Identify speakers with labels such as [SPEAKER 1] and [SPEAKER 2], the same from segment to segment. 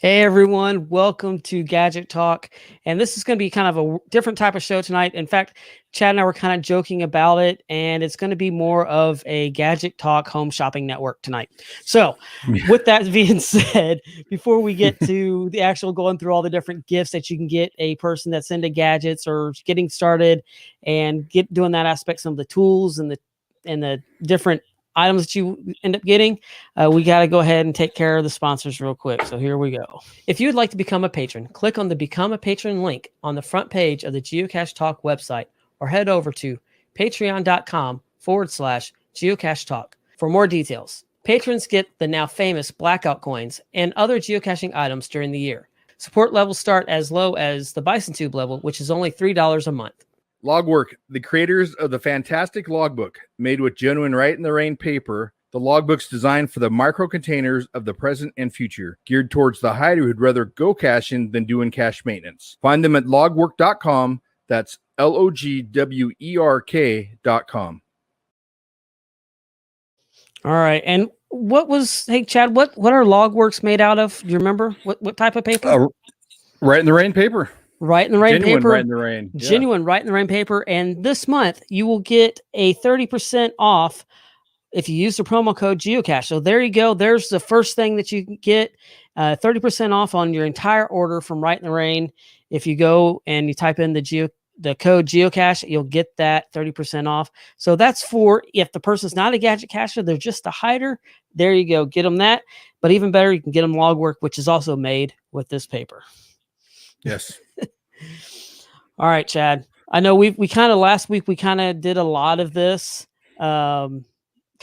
[SPEAKER 1] Hey everyone, welcome to Gadget Talk. And this is going to be kind of a different type of show tonight. In fact, Chad and I were kind of joking about it, and it's going to be more of a Gadget Talk home shopping network tonight. So, with that being said, before we get to the actual going through all the different gifts that you can get a person that's into gadgets or getting started and get doing that aspect, some of the tools and the different items that you end up getting, we got to go ahead and take care of the sponsors real quick. So here we go. If you would like to become a patron, click on the Become a Patron link on the front page of the Geocache Talk website, or head over to patreon.com/Geocache Talk for more details. Patrons get the now famous blackout coins and other geocaching items during the year. Support levels start as low as the Bison Tube level, which is only $3 a month.
[SPEAKER 2] Logwork, the creators of the fantastic logbook made with genuine write-in-the-rain paper. The logbook's designed for the micro-containers of the present and future, geared towards the hider who'd rather go caching than doing cache maintenance. Find them at logwork.com. That's LOGWERK.com.
[SPEAKER 1] All right. And hey, Chad, what are Logworks made out of? Do you remember? What type of paper?
[SPEAKER 2] Write-in-the-rain paper.
[SPEAKER 1] Write-in-the-rain paper.
[SPEAKER 2] Write-in-the-rain.
[SPEAKER 1] Genuine write-in-the-rain paper. And this month, you will get a 30% off if you use the promo code Geocache. So there you go. There's the first thing that you can get, 30% off on your entire order from Write-in-the-Rain. If you go and you type in the code Geocache, you'll get that 30% off. So that's for if the person's not a gadget cacher, they're just a hider. There you go. Get them that. But even better, you can get them Logwork, which is also made with this paper.
[SPEAKER 2] Yes.
[SPEAKER 1] All right, Chad. I know we kind of last week we kind of did a lot of this, kind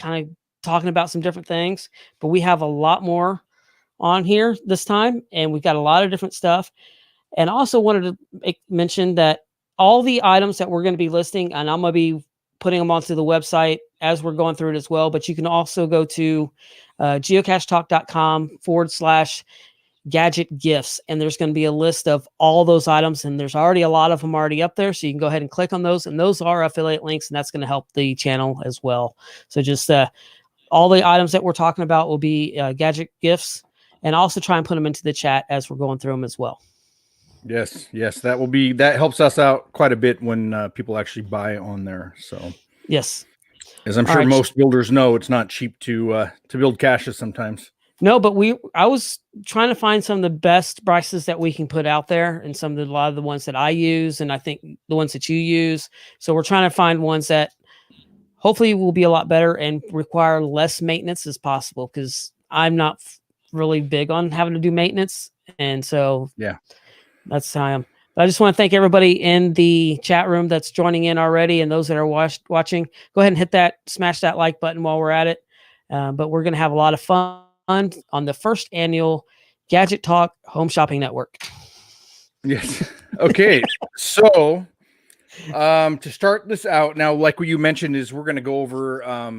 [SPEAKER 1] of talking about some different things, but we have a lot more on here this time, and we've got a lot of different stuff. And also wanted to mention that all the items that we're going to be listing, and I'm going to be putting them onto the website as we're going through it as well. But you can also go to geocachetalk.com/gadget gifts, and there's going to be a list of all those items, and there's already a lot of them already up there, so you can go ahead and click on those, and those are affiliate links, and that's going to help the channel as well. So just all the items that we're talking about will be gadget gifts, and also try and put them into the chat as we're going through them as well.
[SPEAKER 2] Yes, that helps us out quite a bit when people actually buy on there. So
[SPEAKER 1] yes,
[SPEAKER 2] as I'm sure most builders know, it's not cheap to build caches sometimes.
[SPEAKER 1] No, but I was trying to find some of the best prices that we can put out there, and a lot of the ones that I use, and I think the ones that you use. So we're trying to find ones that hopefully will be a lot better and require less maintenance as possible, because I'm not really big on having to do maintenance. And so
[SPEAKER 2] yeah,
[SPEAKER 1] that's how I am. But I just want to thank everybody in the chat room that's joining in already, and those that are watching. Go ahead and smash that like button while we're at it. But we're going to have a lot of fun on the first annual Gadget Talk Home Shopping Network.
[SPEAKER 2] Yes. Okay. So to start this out now, like what you mentioned, is we're going to go over a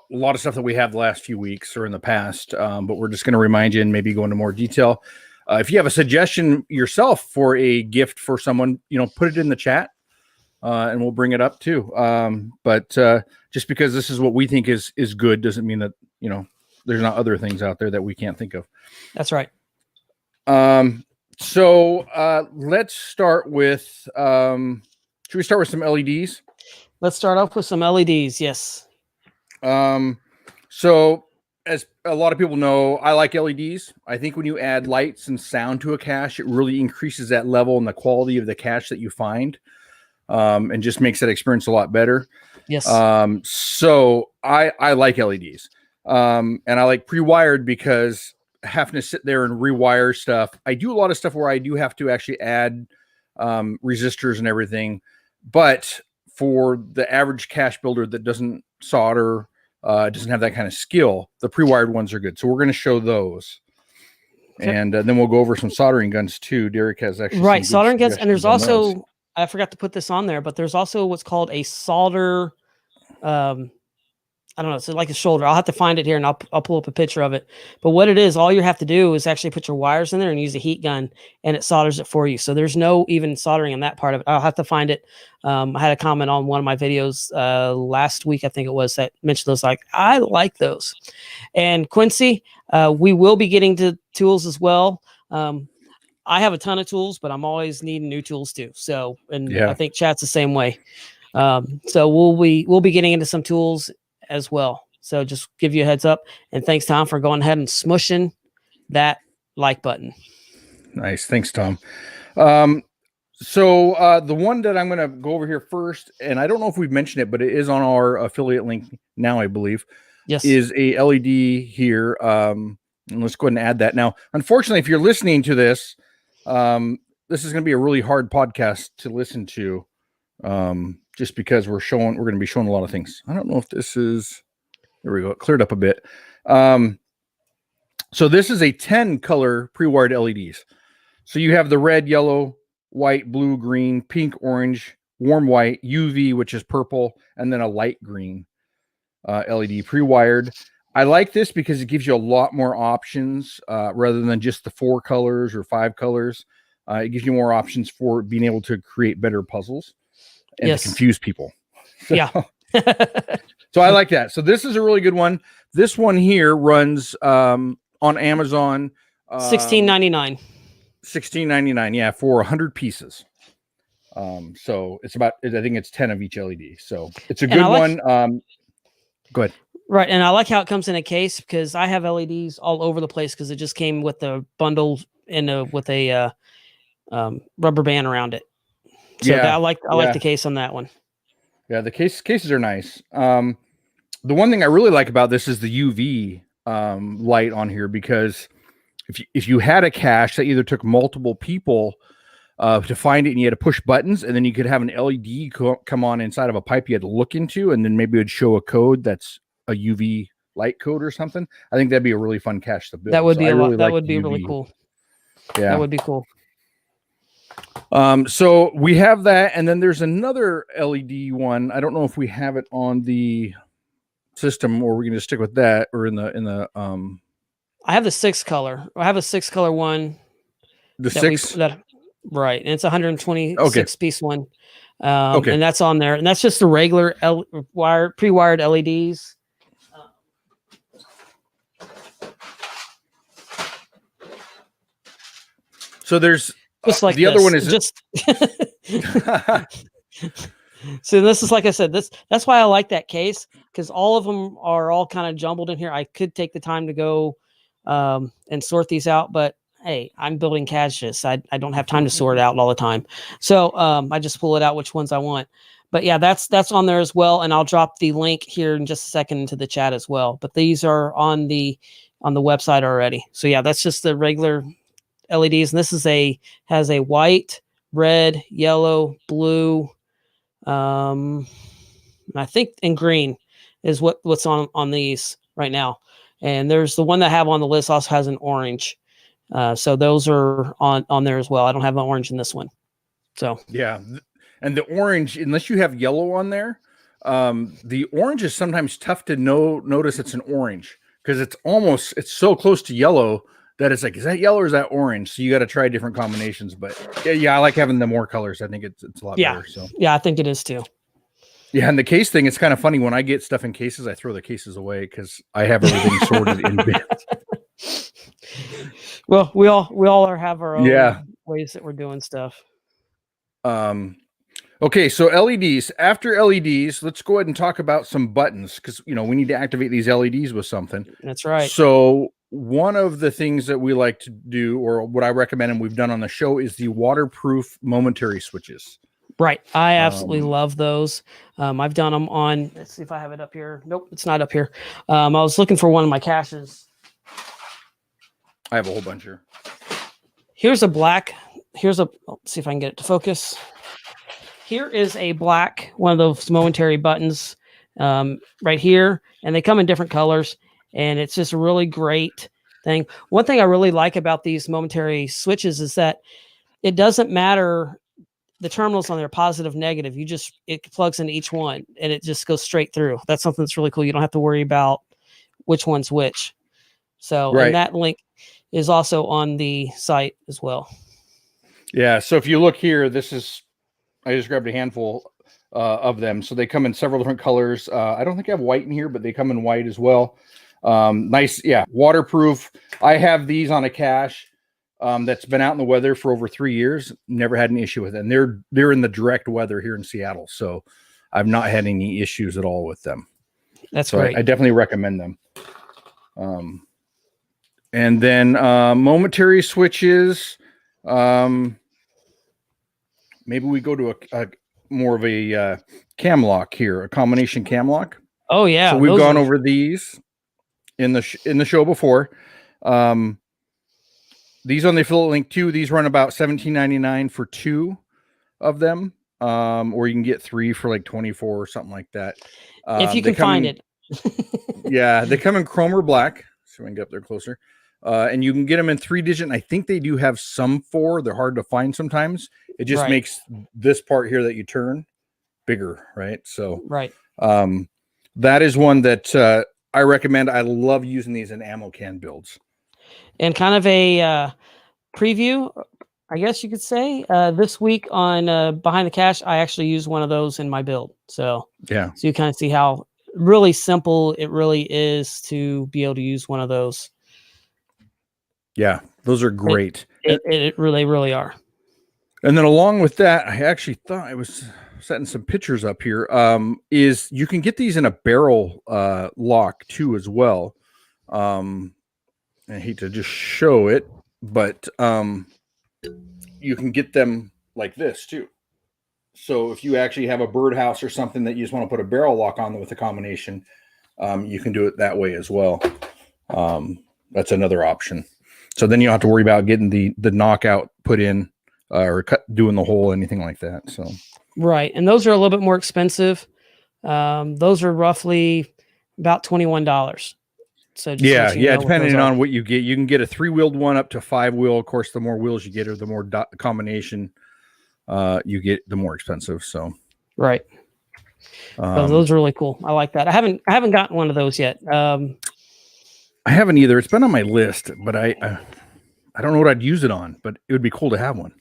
[SPEAKER 2] lot of stuff that we have the last few weeks or in the past, but we're just going to remind you and maybe go into more detail. If you have a suggestion yourself for a gift for someone, put it in the chat and we'll bring it up too. But just because this is what we think is good doesn't mean that, there's not other things out there that we can't think of.
[SPEAKER 1] That's right.
[SPEAKER 2] So let's start with, should we start with some LEDs?
[SPEAKER 1] Let's start off with some LEDs. Yes.
[SPEAKER 2] So as a lot of people know, I like LEDs. I think when you add lights and sound to a cache, it really increases that level and the quality of the cache that you find, and just makes that experience a lot better.
[SPEAKER 1] Yes.
[SPEAKER 2] So I like LEDs. And I like pre-wired because having to sit there and rewire stuff. I do a lot of stuff where I do have to actually add resistors and everything. But for the average cache builder that doesn't solder, doesn't have that kind of skill, the pre-wired ones are good. So we're going to show those. Okay. And then we'll go over some soldering guns too. Derek has actually
[SPEAKER 1] soldering guns. And there's also, I forgot to put this on there, but there's also what's called a solder, I don't know. It's like a shoulder. I'll have to find it here and I'll pull up a picture of it. But what it is, all you have to do is actually put your wires in there and use a heat gun, and it solders it for you. So there's no even soldering on that part of it. I'll have to find it. I had a comment on one of my videos last week, I think it was, that mentioned those. Like, I like those. And Quincy, we will be getting to tools as well. I have a ton of tools, but I'm always needing new tools too. So, and
[SPEAKER 2] Yeah.
[SPEAKER 1] I think chat's the same way. So we'll be getting into some tools as well. So just give you a heads up. And thanks, Tom, for going ahead and smushing that like button.
[SPEAKER 2] Nice. Thanks, Tom. So the one that I'm going to go over here first, and I don't know if we've mentioned it, but it is on our affiliate link now, I believe.
[SPEAKER 1] Yes.
[SPEAKER 2] Is a LED here. And let's go ahead and add that. Now, unfortunately, if you're listening to this, this is going to be a really hard podcast to listen to, just because we're going to be showing a lot of things. I don't know if this is, there we go. It cleared up a bit. So this is a 10 color pre-wired LEDs. So you have the red, yellow, white, blue, green, pink, orange, warm white, UV, which is purple, and then a light green LED pre-wired. I like this because it gives you a lot more options rather than just the 4 colors or 5 colors. It gives you more options for being able to create better puzzles and to confuse people. So,
[SPEAKER 1] yeah.
[SPEAKER 2] So I like that. So this is a really good one. This one here runs on Amazon.
[SPEAKER 1] $16.99.
[SPEAKER 2] $16.99, yeah, for 100 pieces. So it's about, I think it's 10 of each LED. So it's a good one. Go ahead.
[SPEAKER 1] Right, and I like how it comes in a case because I have LEDs all over the place because it just came with the bundle with a rubber band around it. So I like the case on that one.
[SPEAKER 2] Yeah, the cases are nice. The one thing I really like about this is the UV light on here, because if you had a cache that either took multiple people to find it and you had to push buttons, and then you could have an LED come on inside of a pipe you had to look into, and then maybe it would show a code that's a UV light code or something. I think that'd be a really fun cache to build.
[SPEAKER 1] That would be really cool.
[SPEAKER 2] Yeah,
[SPEAKER 1] that would be cool.
[SPEAKER 2] So we have that, and then there's another LED one. I don't know if we have it on the system or we're going to stick with that, or in the
[SPEAKER 1] I have the 6 color. I have a 6 color one.
[SPEAKER 2] The 6?
[SPEAKER 1] Right. And it's 126 piece one. And that's on there. And that's just the regular pre-wired LEDs.
[SPEAKER 2] So there's
[SPEAKER 1] just like
[SPEAKER 2] the other one is
[SPEAKER 1] just so this is, like I said, that's why I like that case, because all of them are all kind of jumbled in here. I could take the time to go and sort these out, but hey, I'm building caches. I don't have time to sort it out all the time. So I just pull it out which ones I want. But yeah, that's on there as well. And I'll drop the link here in just a second into the chat as well. But these are on the website already. So yeah, that's just the regular LEDs. And this has a white, red, yellow, blue, I think, and green is what's on these right now. And there's the one that I have on the list also has an orange. So those are on there as well. I don't have an orange in this one. So
[SPEAKER 2] yeah, and the orange, unless you have yellow on there, the orange is sometimes tough to notice it's an orange, because it's so close to yellow that it's like, is that yellow or is that orange? So you got to try different combinations. But yeah, I like having the more colors. I think it's a lot better. So
[SPEAKER 1] yeah, I think it is too.
[SPEAKER 2] Yeah, and the case thing, it's kind of funny when I get stuff in cases, I throw the cases away because I have everything sorted in bins.
[SPEAKER 1] Well, we all have our own ways that we're doing stuff.
[SPEAKER 2] Okay, so LEDs. After LEDs, let's go ahead and talk about some buttons, because we need to activate these LEDs with something.
[SPEAKER 1] That's right.
[SPEAKER 2] So one of the things that we like to do, or what I recommend and we've done on the show, is the waterproof momentary switches.
[SPEAKER 1] Right. I absolutely love those. I've done them on, let's see if I have it up here. Nope, it's not up here. I was looking for one of my caches.
[SPEAKER 2] I have a whole bunch here.
[SPEAKER 1] Here's a black. Let's see if I can get it to focus. Here is a black, one of those momentary buttons right here. And they come in different colors. And it's just a really great thing. One thing I really like about these momentary switches is that it doesn't matter the terminals on there, positive, negative. It plugs into each one and it just goes straight through. That's something that's really cool. You don't have to worry about which one's which. So, and that link is also on the site as well.
[SPEAKER 2] Yeah. So if you look here, I just grabbed a handful of them. So they come in several different colors. I don't think I have white in here, but they come in white as well. Nice. Yeah. Waterproof. I have these on a cache. that's been out in the weather for over 3 years. Never had an issue with it. And they're in the direct weather here in Seattle, so I've not had any issues at all with them.
[SPEAKER 1] That's
[SPEAKER 2] so
[SPEAKER 1] great.
[SPEAKER 2] I definitely recommend them. And then Momentary Switches. Maybe we go to a more of a cam lock here, a combination cam lock.
[SPEAKER 1] Oh yeah.
[SPEAKER 2] So we've gone over these in the show before. These on the affiliate link too. These run about $17.99 for 2 of them, or you can get 3 for like $24 or something like that.
[SPEAKER 1] If you can find it.
[SPEAKER 2] Yeah, they come in chrome or black, so we can get up there closer. And you can get them in 3-digit. And I think they do have some 4. They're hard to find sometimes. It just makes this part here that you turn bigger, right? So that is one that I recommend. I love using these in ammo can builds.
[SPEAKER 1] And kind of a preview, I guess you could say, this week on Behind the Cache, I actually use one of those in my build. So
[SPEAKER 2] yeah,
[SPEAKER 1] so you kind of see how really simple it really is to be able to use one of those.
[SPEAKER 2] Yeah, those are great.
[SPEAKER 1] It really, really are.
[SPEAKER 2] And then along with that, I actually thought I was setting some pictures up here. Is you can get these in a barrel lock too as well. I hate to just show it, but you can get them like this too. So if you actually have a birdhouse or something that you just want to put a barrel lock on with a combination, you can do it that way as well. That's another option. So then you don't have to worry about getting the knockout put in or doing the hole, anything like that. So
[SPEAKER 1] right, and those are a little bit more expensive. Those are roughly about $21. So
[SPEAKER 2] yeah, depending on what you get, you can get a 3-wheeled one up to 5-wheel. Of course, the more wheels you get, or the more combination you get, the more expensive. So
[SPEAKER 1] right, so those are really cool. I like that. I haven't gotten one of those yet.
[SPEAKER 2] I haven't either. It's been on my list, but I don't know what I'd use it on. But it would be cool to have one.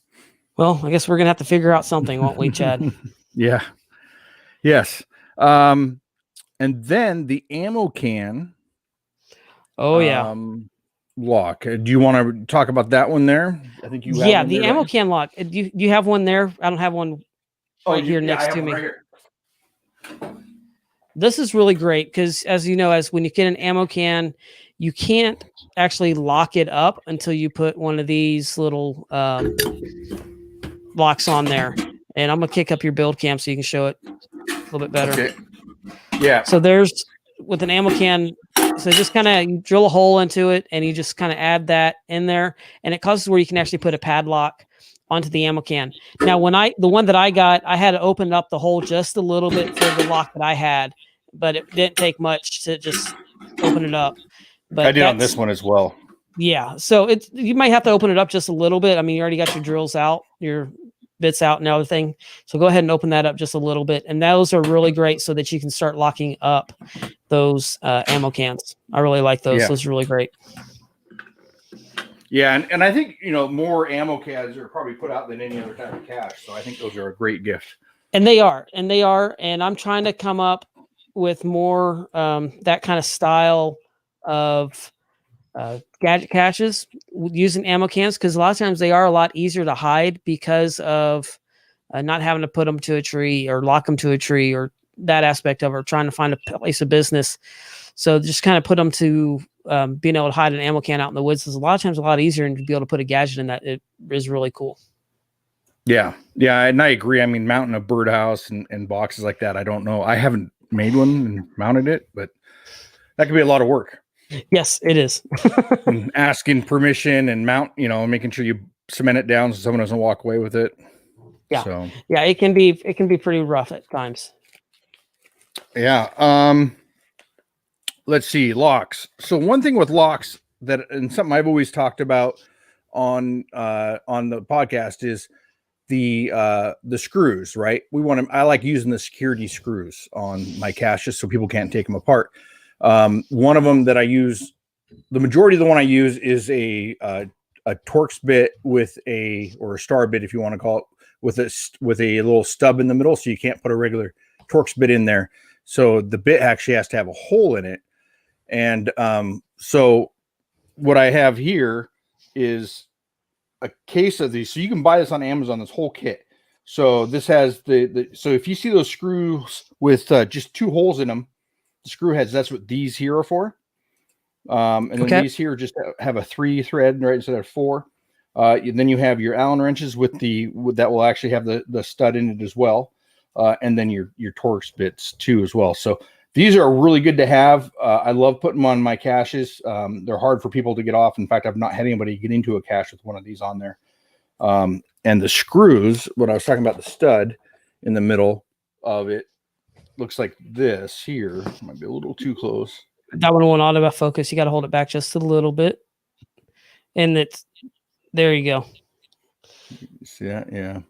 [SPEAKER 1] Well, I guess we're gonna have to figure out something, won't we, Chad?
[SPEAKER 2] Yeah. Yes. And then the ammo can.
[SPEAKER 1] Oh yeah.
[SPEAKER 2] Lock. Do you want to talk about that one there? I think you.
[SPEAKER 1] Yeah, the ammo can lock. Do you have one there? I don't have one right here next to me. Right here. This is really great because, as you know, as when you get an ammo can, you can't actually lock it up until you put one of these little locks on there. And I'm gonna kick up your build cam so you can show it a little bit better.
[SPEAKER 2] Okay. Yeah.
[SPEAKER 1] So there's with an ammo can. So just kind of drill a hole into it, and you just kind of add that in there, and it causes where you can actually put a padlock onto the ammo can. Now, the one that I got, I had to open up the hole just a little bit for the lock that I had, but it didn't take much to just open it up. But
[SPEAKER 2] I did on this one as well.
[SPEAKER 1] Yeah, so you might have to open it up just a little bit. I mean, you already got your drills out, your bits out and everything. So go ahead and open that up just a little bit. And those are really great so that you can start locking up those ammo cans. I really like those. Yeah. Those are really great.
[SPEAKER 2] Yeah, and I think, more ammo cans are probably put out than any other type of cache. So I think those are a great gift.
[SPEAKER 1] And they are. And I'm trying to come up with more that kind of style of gadget caches using ammo cans, because a lot of times they are a lot easier to hide because of not having to put them to a tree or lock them to a tree or that aspect of it, or trying to find a place of business. So just kind of put them to being able to hide an ammo can out in the woods is a lot of times a lot easier, and to be able to put a gadget in that, it is really cool.
[SPEAKER 2] Yeah, and I agree. I mean, mounting a birdhouse and boxes like that, I don't know. I haven't made one and mounted it, but that could be a lot of work.
[SPEAKER 1] Yes, it is.
[SPEAKER 2] And asking permission and making sure you cement it down so someone doesn't walk away with it.
[SPEAKER 1] Yeah.
[SPEAKER 2] So
[SPEAKER 1] yeah, it can be pretty rough at times.
[SPEAKER 2] Yeah. Let's see, locks. So one thing with locks and something I've always talked about on the podcast is the screws, right? I like using the security screws on my caches so people can't take them apart. One of them that I use, the majority of the one I use is a Torx bit or a star bit, if you want to call it, with a little stub in the middle. So you can't put a regular Torx bit in there. So the bit actually has to have a hole in it. And so what I have here is a case of these. So you can buy this on Amazon, this whole kit. So this has so if you see those screws with just 2 holes in them, the screw heads, that's what these here are for. And then these here just have a 3 thread right instead of 4. Then you have your Allen wrenches that will actually have the stud in it as well. And then your Torx bits too as well. So these are really good to have. I love putting them on my caches. They're hard for people to get off. In fact, I've not had anybody get into a cache with one of these on there. And the screws, what I was talking about, the stud in the middle of it looks like this here. Might be a little too close.
[SPEAKER 1] That one won't auto focus. You got to hold it back just a little bit. And there you go.
[SPEAKER 2] You see that? Yeah.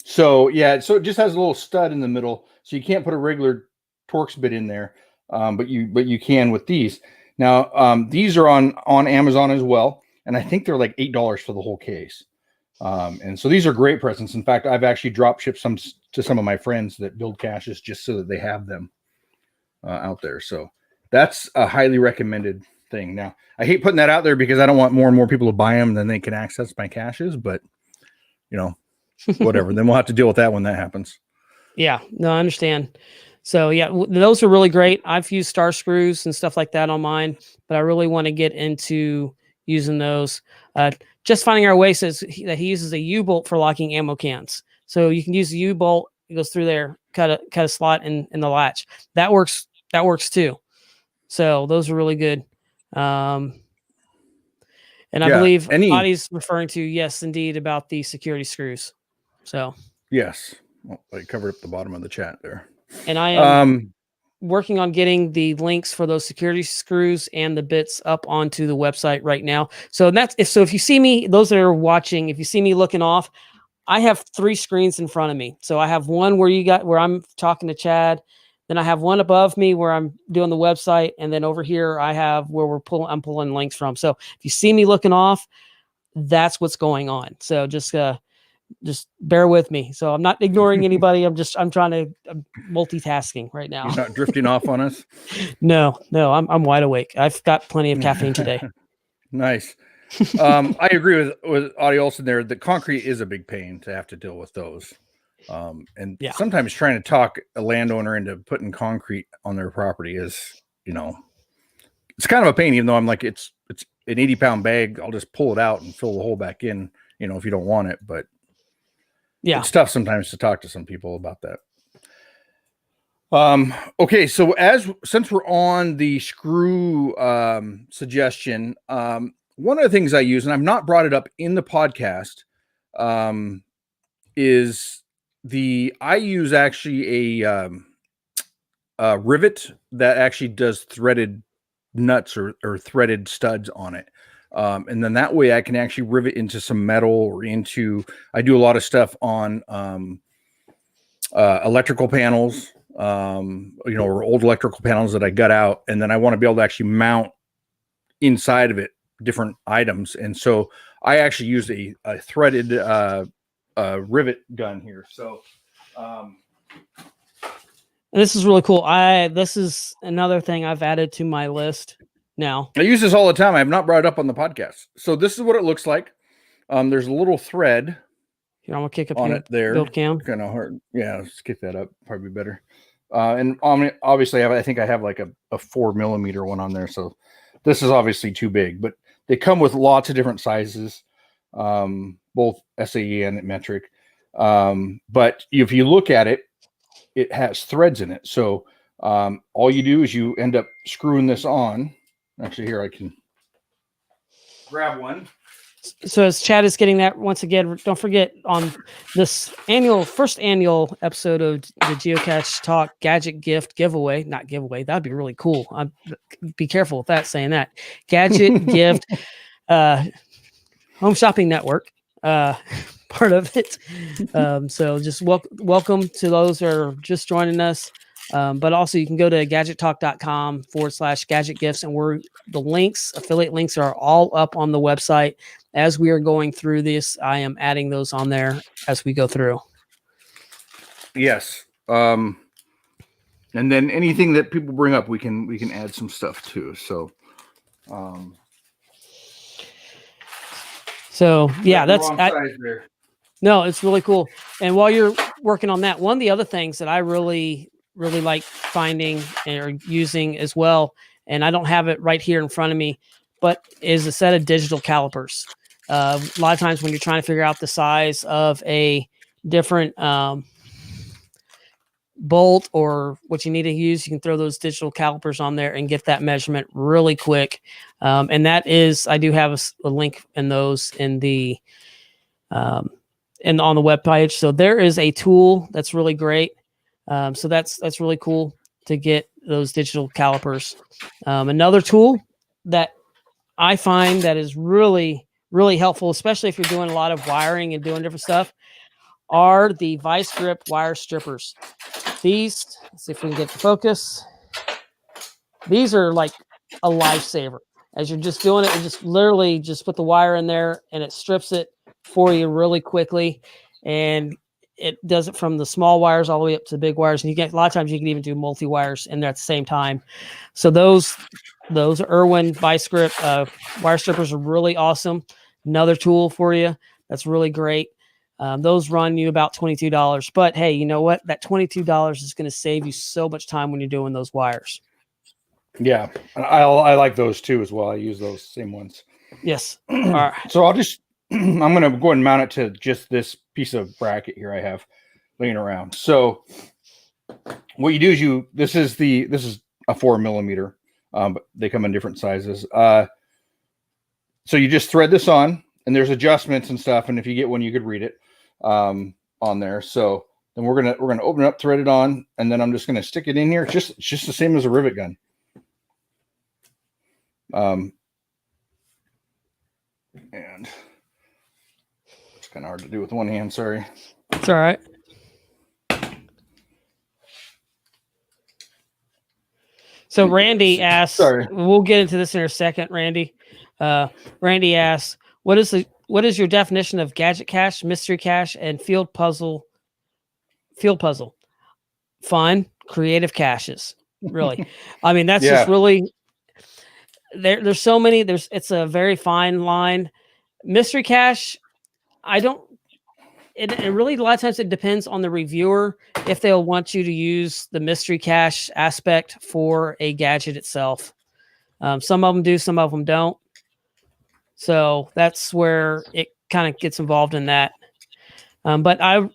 [SPEAKER 2] So it just has a little stud in the middle. So you can't put a regular Torx bit in there. But you can with these. Now, these are on Amazon as well. And I think they're like $8 for the whole case. And so these are great presents. In fact, I've actually drop shipped some to some of my friends that build caches just so that they have them out there. So that's a highly recommended thing. Now, I hate putting that out there because I don't want more and more people to buy them than they can access my caches, but whatever. Then we'll have to deal with that when that happens.
[SPEAKER 1] Yeah, no, I understand. So yeah, those are really great. I've used star screws and stuff like that on mine, but I really want to get into using those. Just finding our way says that he uses a U-bolt for locking ammo cans. So you can use the U-bolt. It goes through there, cut a slot in the latch. That works too. So those are really good. And I believe Body's referring to, yes, indeed, about the security screws. So
[SPEAKER 2] yes, well, I covered up the bottom of the chat there.
[SPEAKER 1] And I am working on getting the links for those security screws and the bits up onto the website right now. So if you see me, those that are watching, if you see me looking off, I have 3 screens in front of me. So I have one where I'm talking to Chad. Then I have one above me where I'm doing the website. And then over here, I have where I'm pulling links from. So if you see me looking off, that's what's going on. So just bear with me. So I'm not ignoring anybody. I'm multitasking right now.
[SPEAKER 2] You're not drifting off on us?
[SPEAKER 1] No, I'm wide awake. I've got plenty of caffeine today.
[SPEAKER 2] Nice. I agree with Audie Olson there. The concrete is a big pain to have to deal with those. Sometimes trying to talk a landowner into putting concrete on their property is, it's kind of a pain, even though I'm like, it's an 80-pound bag. I'll just pull it out and fill the hole back in, if you don't want it. But yeah, it's tough sometimes to talk to some people about that. Okay, so since we're on the screw suggestion, one of the things I use, and I've not brought it up in the podcast, is I use actually a rivet that actually does threaded nuts or threaded studs on it. And then that way I can actually rivet into some metal or I do a lot of stuff on electrical panels, or old electrical panels that I gut out. And then I want to be able to actually mount inside of it different items. And so I actually use a threaded rivet gun here. So
[SPEAKER 1] this is really cool. This is another thing I've added to my list now.
[SPEAKER 2] I use this all the time. I have not brought it up on the podcast. So this is what it looks like. There's a little thread.
[SPEAKER 1] Here, I'm gonna kick up
[SPEAKER 2] on it there.
[SPEAKER 1] Build cam.
[SPEAKER 2] Kind of hard. Yeah, let's kick that up. Probably better. And obviously, I think I have like a 4mm one on there. So this is obviously too big, but they come with lots of different sizes, both SAE and metric. But if you look at it, it has threads in it. So all you do is you end up screwing this on. Actually, here I can grab one.
[SPEAKER 1] So as Chad is getting that, once again, don't forget on this first annual episode of the Geocache Talk Gadget Gift Giveaway, not giveaway, that'd be really cool. Be careful with that, saying that. Gadget Gift Home Shopping Network, part of it. So just welcome to those who are just joining us. But also you can go to gadgettalk.com/gadget gifts, and affiliate links are all up on the website. As we are going through this, I am adding those on there as we go through.
[SPEAKER 2] Yes. And then anything that people bring up, we can add some stuff too. So,
[SPEAKER 1] So yeah, that's
[SPEAKER 2] size there.
[SPEAKER 1] No, it's really cool. And while you're working on that, one of the other things that I really, really like finding or using as well, and I don't have it right here in front of me, but is a set of digital calipers. A lot of times when you're trying to figure out the size of a different bolt or what you need to use, you can throw those digital calipers on there and get that measurement really quick. And that is, I do have a link in those in the and on the web page. So there is a tool that's really great. So that's really cool to get those digital calipers. Another tool that I find that is really, really helpful, especially if you're doing a lot of wiring and doing different stuff, are the vice grip wire strippers. These, let's see if we can get the focus. These are like a lifesaver. As you're just doing it, you just literally just put the wire in there and it strips it for you really quickly. And it does it from the small wires all the way up to the big wires. And you get, a lot of times you can even do multi-wires in there at the same time. So those Irwin vice grip wire strippers are really awesome. Another tool for you that's really great. Those run you about $22. But hey, you know what? That $22 is going to save you so much time when you're doing those wires.
[SPEAKER 2] Yeah, I like those too as well. I use those same ones.
[SPEAKER 1] Yes. All right.
[SPEAKER 2] So I'll just, I'm going to go and mount it to just this piece of bracket here I have laying around. So what you do is this is a 4mm, but they come in different sizes. So you just thread this on, and there's adjustments and stuff. And if you get one, you could read it on there. So then we're gonna open it up, thread it on, and then I'm just gonna stick it in here. It's just the same as a rivet gun. And it's kind of hard to do with one hand. Sorry.
[SPEAKER 1] It's all right. So Randy asks,
[SPEAKER 2] sorry.
[SPEAKER 1] We'll get into this in a second, Randy. Randy asks, what is your definition of gadget cache, mystery cache, and field puzzle? Fun, creative caches. Really. I mean, that's just really there's so many. It's a very fine line. Mystery cache, it really, a lot of times it depends on the reviewer if they'll want you to use the mystery cache aspect for a gadget itself. Some of them do, some of them don't. So that's where it kind of gets involved in that. But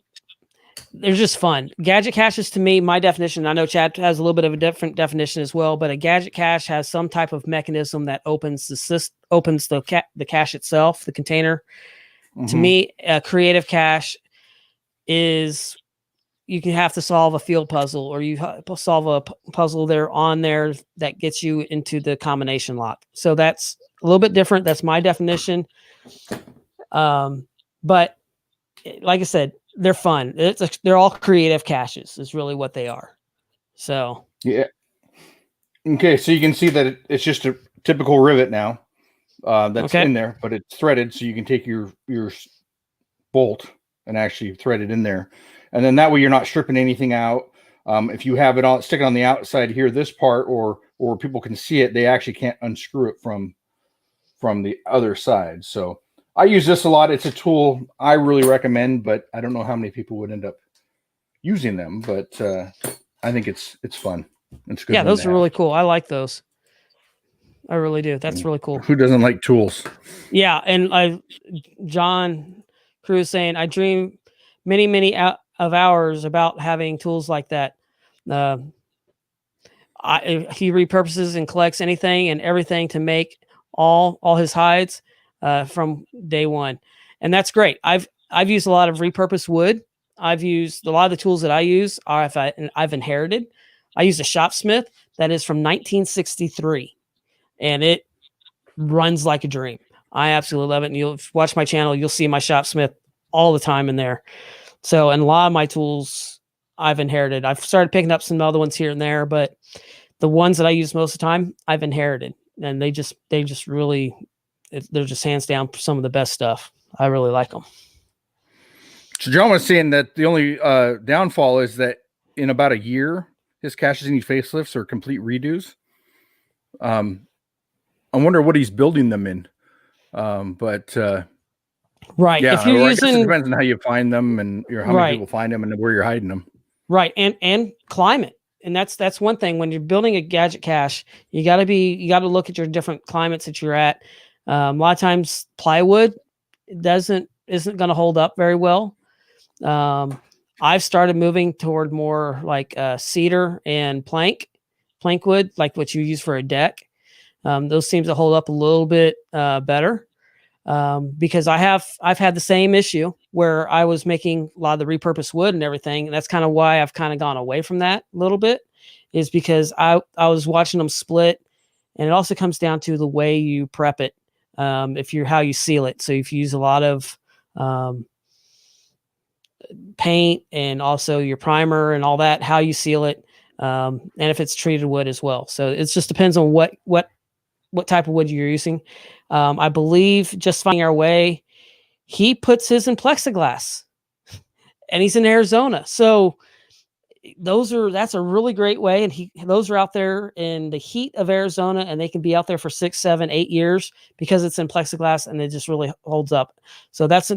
[SPEAKER 1] they're just fun. Gadget caches, to me, my definition, I know Chad has a little bit of a different definition as well, but a gadget cache has some type of mechanism that opens the cache itself, the container. Mm-hmm. To me, a creative cache is you can have to solve a field puzzle, or you solve a puzzle there on there that gets you into the combination lock. So that's a little bit different. That's my definition. But like I said, they're fun. They're all creative caches is really what they are. So
[SPEAKER 2] yeah. Okay, so you can see that it's just a typical rivet now. That's in there, but it's threaded, so you can take your bolt and actually thread it in there, and then that way you're not stripping anything out. If you have it on, stick it on the outside here, this part, or people can see it, they actually can't unscrew it from the other side. So I use this a lot. It's a tool I really recommend, but I don't know how many people would end up using them. But I think it's fun. It's good.
[SPEAKER 1] Yeah, those are really cool. I like those. I really do. That's really cool.
[SPEAKER 2] Who doesn't like tools? Yeah,
[SPEAKER 1] and John Cruz saying, I dream many of hours about having tools like that. He repurposes and collects anything and everything to make all his hides from day one, and that's great. I've used a lot of repurposed wood. I've used a lot of the tools that I use I've inherited. I use a Shopsmith that is from 1963, and it runs like a dream. I absolutely love it. And you'll watch my channel, you'll see my Shopsmith all the time in there. So, and a lot of my tools I've inherited. I've started picking up some other ones here and there, but the ones that I use most of the time, I've inherited, and they just really, they're just hands down some of the best stuff. I really like them.
[SPEAKER 2] So John was saying that the only downfall is that in about a year, his caches need facelifts or complete redos. I wonder what he's building them in. But
[SPEAKER 1] Right.
[SPEAKER 2] Yeah,
[SPEAKER 1] If you're
[SPEAKER 2] or I guess it
[SPEAKER 1] using
[SPEAKER 2] depends on how you find them and how many
[SPEAKER 1] right,
[SPEAKER 2] people find them and where you're hiding them.
[SPEAKER 1] right, and climate, and that's one thing when you're building a gadget cache, you got to look at your different climates that you're at. A lot of times, plywood isn't going to hold up very well. I've started moving toward more like cedar and plank wood, like what you use for a deck. Those seems to hold up a little bit better. Because I've had the same issue where I was making a lot of the repurposed wood and everything. And that's kind of why I've kind of gone away from that a little bit, is because I was watching them split, and it also comes down to the way you prep it. If you're how you seal it. So if you use a lot of paint and also your primer and all that, how you seal it, and if it's treated wood as well. So it just depends on what type of wood you're using. I believe just finding our way, he puts his in plexiglass, and he's in Arizona. So that's a really great way. And those are out there in the heat of Arizona, and they can be out there for 6, 7, 8 years because it's in plexiglass and it just really holds up. So that's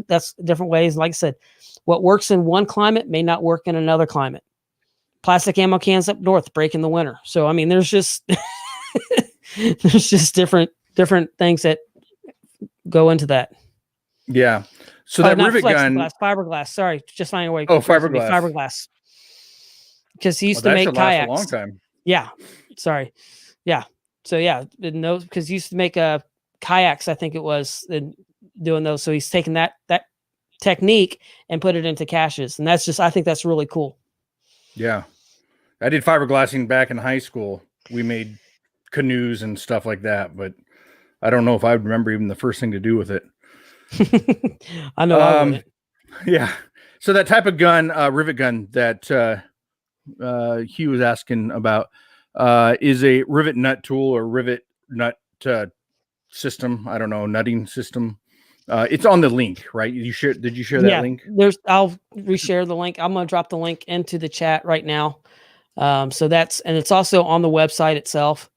[SPEAKER 1] different ways. Like I said, what works in one climate may not work in another climate. Plastic ammo cans up north break in the winter. So, I mean, there's just, there's just different things that go into that.
[SPEAKER 2] Yeah. So that rivet gun,
[SPEAKER 1] fiberglass. Sorry, just finding a way.
[SPEAKER 2] Oh, fiberglass.
[SPEAKER 1] Fiberglass. Because he used to make kayaks.
[SPEAKER 2] A long time.
[SPEAKER 1] Yeah. Sorry. Yeah. So yeah, because he used to make kayaks, I think it was, and doing those. So he's taken that technique and put it into caches, and I think that's really cool.
[SPEAKER 2] Yeah, I did fiberglassing back in high school. We made canoes and stuff like that, but I don't know if I would remember even the first thing to do with it.
[SPEAKER 1] I know. I wouldn't.
[SPEAKER 2] Yeah. So that type of gun, rivet gun that Hugh was asking about, is a rivet nut tool or rivet nut system. I don't know, nutting system. It's on the link, right? Did you share that link?
[SPEAKER 1] I'll reshare the link. I'm going to drop the link into the chat right now. And it's also on the website itself.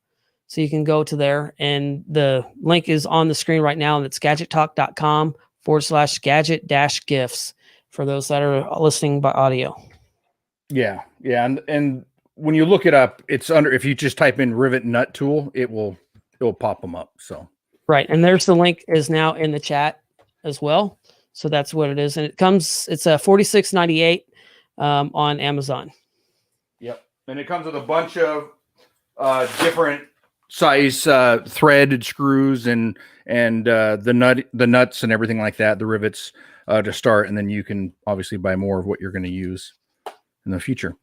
[SPEAKER 1] So you can go to there, and the link is on the screen right now, and it's gadgettalk.com/gadget-gifts for those that are listening by audio.
[SPEAKER 2] Yeah. Yeah. And when you look it up, it's under, if you just type in rivet nut tool, it'll pop them up. So.
[SPEAKER 1] Right. And there's the link is now in the chat as well. So that's what it is. And it's a $46.98 on Amazon. Yep.
[SPEAKER 2] And it comes with a bunch of different size threaded screws and the nuts and everything like that, the rivets to start. And then you can obviously buy more of what you're going to use in the future.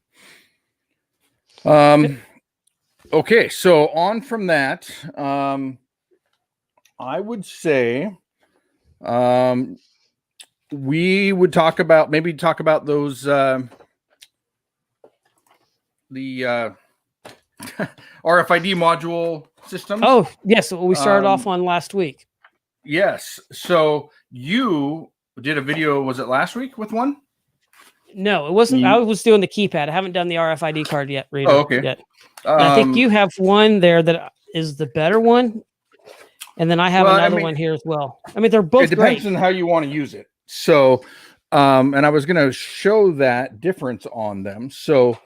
[SPEAKER 2] Okay. So on from that, I would say we would talk about those the RFID module systems.
[SPEAKER 1] Oh, yes. We started off on last week.
[SPEAKER 2] Yes. So you did a video, was it last week with one?
[SPEAKER 1] No, it wasn't. I was doing the keypad. I haven't done the RFID card yet. Reader
[SPEAKER 2] okay.
[SPEAKER 1] Yet. I think you have one there that is the better one. And then I have another one here as well. I mean, they're both
[SPEAKER 2] It depends on how you want to use it. So, and I was going to show that difference on them. So,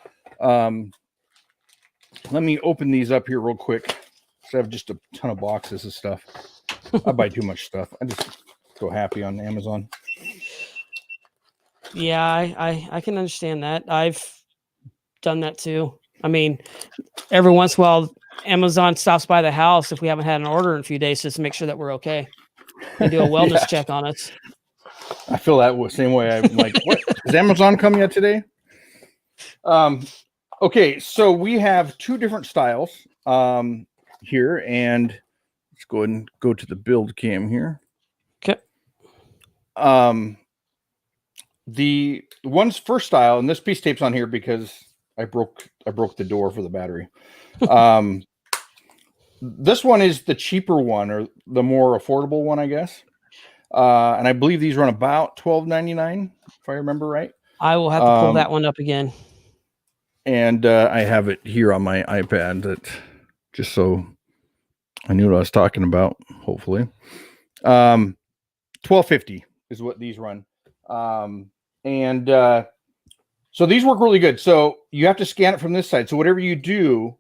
[SPEAKER 2] let me open these up here real quick. So I have just a ton of boxes of stuff. I buy too much stuff. I just go happy on Amazon.
[SPEAKER 1] Yeah, I can understand that. I've done that too. I mean, every once in a while, Amazon stops by the house if we haven't had an order in a few days just to make sure that we're okay. They do a wellness check on us.
[SPEAKER 2] I feel that same way. I'm like, what? Is Amazon come yet today? Okay, so we have two different styles here, and let's go ahead and go to the build cam here.
[SPEAKER 1] Okay.
[SPEAKER 2] The one's first style, and this piece tape's on here because I broke the door for the battery. This one is the cheaper one, or the more affordable one, I guess. And I believe these run about $12.99, if I remember right.
[SPEAKER 1] I will have to pull that one up again.
[SPEAKER 2] And I have it here on my iPad, that just so I knew what I was talking about. Hopefully, $12.50 is what these run. So these work really good. So you have to scan it from this side. So whatever you do,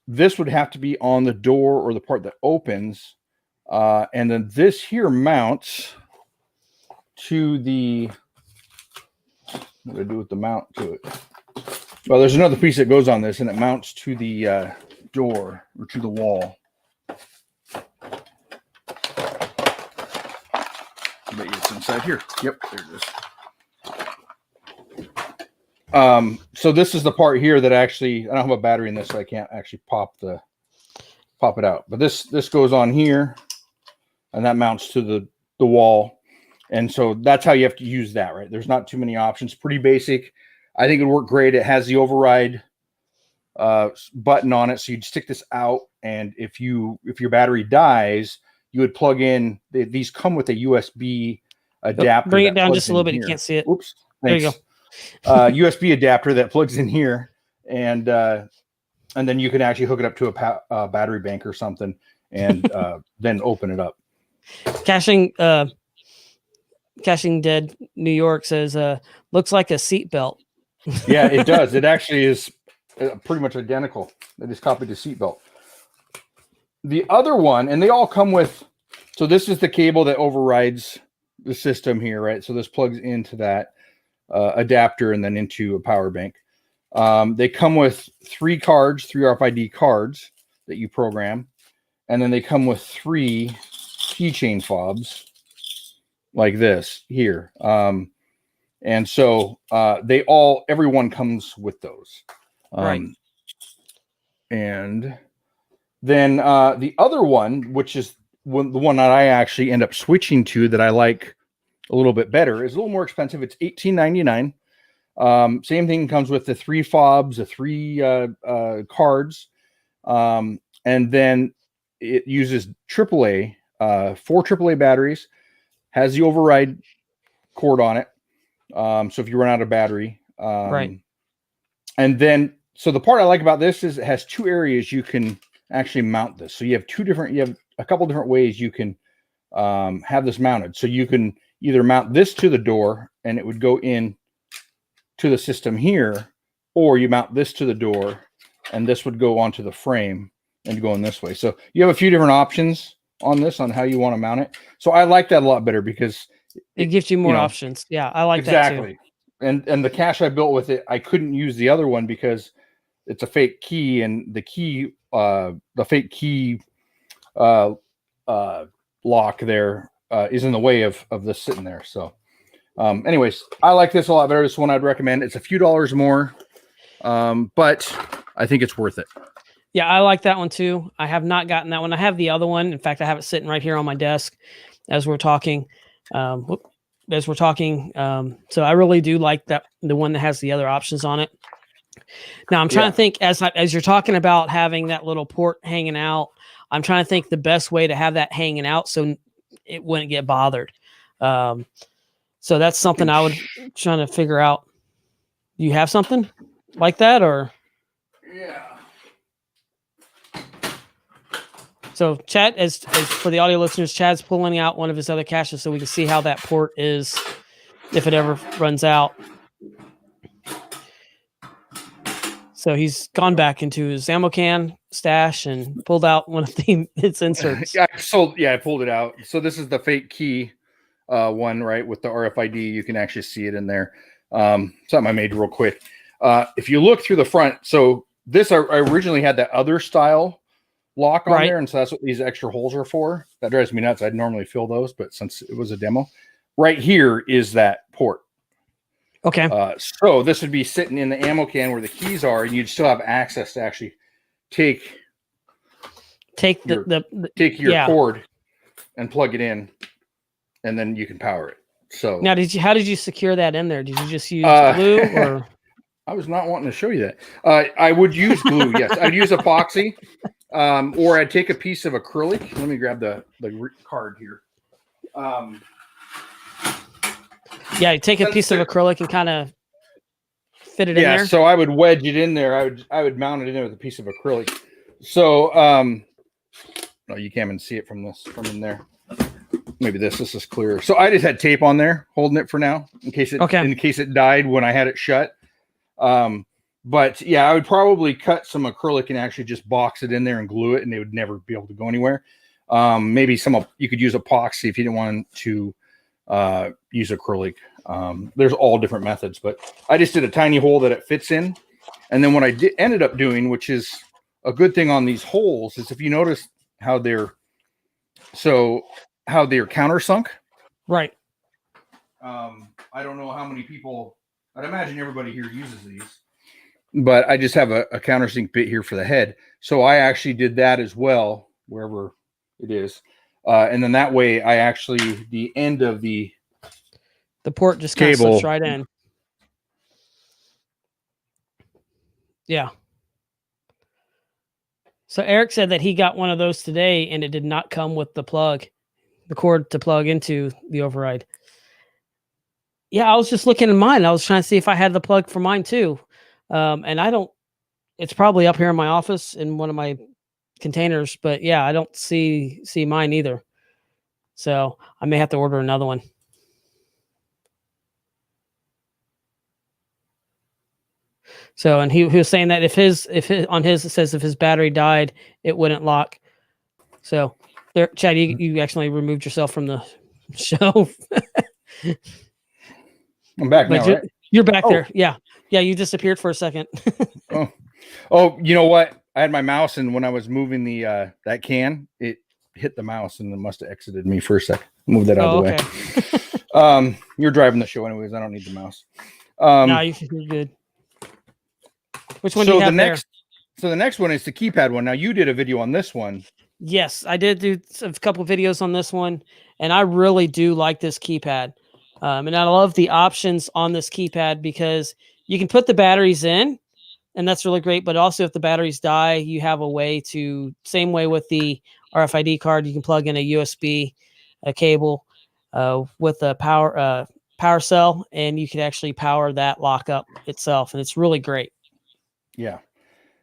[SPEAKER 2] this would have to be on the door or the part that opens. And then this here mounts to the, what do I do with the mount to it? Well, there's another piece that goes on this, and it mounts to the door or to the wall. I bet you it's inside here. Yep, there it is. So this is the part here that actually, I don't have a battery in this, so I can't actually pop it out. But this goes on here, and that mounts to the wall. And so that's how you have to use that, right? There's not too many options. Pretty basic. I think it would work great. It has the override button on it, so you'd stick this out, and if your battery dies, you would plug in. These come with a USB adapter.
[SPEAKER 1] Bring it down just a little bit. Here. You can't see it.
[SPEAKER 2] Oops.
[SPEAKER 1] Thanks.
[SPEAKER 2] There you go. USB adapter that plugs in here, and then you can actually hook it up to a battery bank or something, and then open it up.
[SPEAKER 1] Caching Dead New York says, looks like a seatbelt.
[SPEAKER 2] Yeah, it does. It actually is pretty much identical. They just copied the seatbelt. The other one, and they all come with, so this is the cable that overrides the system here, right? So this plugs into that adapter and then into a power bank. They come with 3 RFID cards that you program. And then they come with 3 keychain fobs like this here. And so everyone comes with those.
[SPEAKER 1] Right.
[SPEAKER 2] And then the other one, which is the one that I actually end up switching to that I like a little bit better, is a little more expensive. It's $18.99. Same thing comes with the 3 fobs, the 3 cards. And then it uses AAA, 4 AAA batteries, has the override cord on it. So if you run out of battery,
[SPEAKER 1] right.
[SPEAKER 2] And then, so the part I like about this is it has 2 areas you can actually mount this. So you have a couple different ways you can have this mounted. So you can either mount this to the door and it would go in to the system here, or you mount this to the door and this would go onto the frame and go in this way. So you have a few different options on this, on how you want to mount it. So I like that a lot better because
[SPEAKER 1] it gives you more options. Yeah, I like
[SPEAKER 2] exactly.
[SPEAKER 1] that too.
[SPEAKER 2] And the cache I built with it, I couldn't use the other one because it's a fake key, and the fake key lock there is in the way of this sitting there. So anyways, I like this a lot better. This one I'd recommend. It's a few dollars more, but I think it's worth it.
[SPEAKER 1] Yeah, I like that one too. I have not gotten that one. I have the other one. In fact, I have it sitting right here on my desk as we're talking. So I really do like that, the one that has the other options on it. Now I'm trying to think, as you're talking about having that little port hanging out, I'm trying to think the best way to have that hanging out so it wouldn't get bothered. So that's something I would trying to figure out. Do you have something like that, or?
[SPEAKER 2] Yeah.
[SPEAKER 1] So Chad, as for the audio listeners, Chad's pulling out one of his other caches so we can see how that port is if it ever runs out. So he's gone back into his ammo can stash and pulled out one of its inserts.
[SPEAKER 2] I pulled it out. So this is the fake key one, right? With the RFID, you can actually see it in there. Something I made real quick. If you look through the front, so this I originally had that other style lock on there, and so that's what these extra holes are for. That drives me nuts. I'd normally fill those, but since it was a demo, right here is that port.
[SPEAKER 1] Okay.
[SPEAKER 2] So this would be sitting in the ammo can where the keys are, and you'd still have access to actually take your cord and plug it in, and then you can power it. So
[SPEAKER 1] now, how did you secure that in there? Did you just use glue, or?
[SPEAKER 2] I was not wanting to show you that. I would use glue. Yes, I'd use epoxy, or I'd take a piece of acrylic. Let me grab the card here.
[SPEAKER 1] Yeah, you take a piece of acrylic and kind of fit it in there.
[SPEAKER 2] Yeah, so I would wedge it in there. I would mount it in there with a piece of acrylic. So no, you can't even see it from in there. maybe this is clear. So I just had tape on there holding it for now in case it died when I had it shut. But yeah, I would probably cut some acrylic and actually just box it in there and glue it, and they would never be able to go anywhere. Maybe you could use epoxy if you didn't want to use acrylic. There's all different methods, but I just did a tiny hole that it fits in. And then what I ended up doing, which is a good thing on these holes, is if you notice how they're countersunk.
[SPEAKER 1] Right.
[SPEAKER 2] I don't know how many people, I'd imagine everybody here uses these, but I just have a countersink bit here for the head. So I actually did that as well, wherever it is. And then that way the end of the
[SPEAKER 1] port just kind of slips right in. Yeah. So Eric said that he got one of those today and it did not come with the cord to plug into the override. Yeah, I was just looking in mine. I was trying to see if I had the plug for mine too. And I don't, it's probably up here in my office in one of my containers, but yeah, I don't see mine either. So I may have to order another one. So, and he was saying that if his on his, it says if his battery died, it wouldn't lock. So there, Chad, you actually removed yourself from the show.
[SPEAKER 2] I'm back now, right?
[SPEAKER 1] You're back there. Yeah. Yeah. You disappeared for a second.
[SPEAKER 2] Oh, you know what? I had my mouse, and when I was moving the that can, it hit the mouse and it must have exited me for a second. Move that out of the way. You're driving the show anyways. I don't need the mouse.
[SPEAKER 1] No, you're good. Which one do you have there?
[SPEAKER 2] So the next one is the keypad one. Now you did a video on this one.
[SPEAKER 1] Yes, I did do a couple of videos on this one, and I really do like this keypad. And I love the options on this keypad because you can put the batteries in, and that's really great. But also, if the batteries die, you have a way to, same way with the RFID card, you can plug in a USB cable with a power cell, and you can actually power that lock up itself, and it's really great.
[SPEAKER 2] Yeah.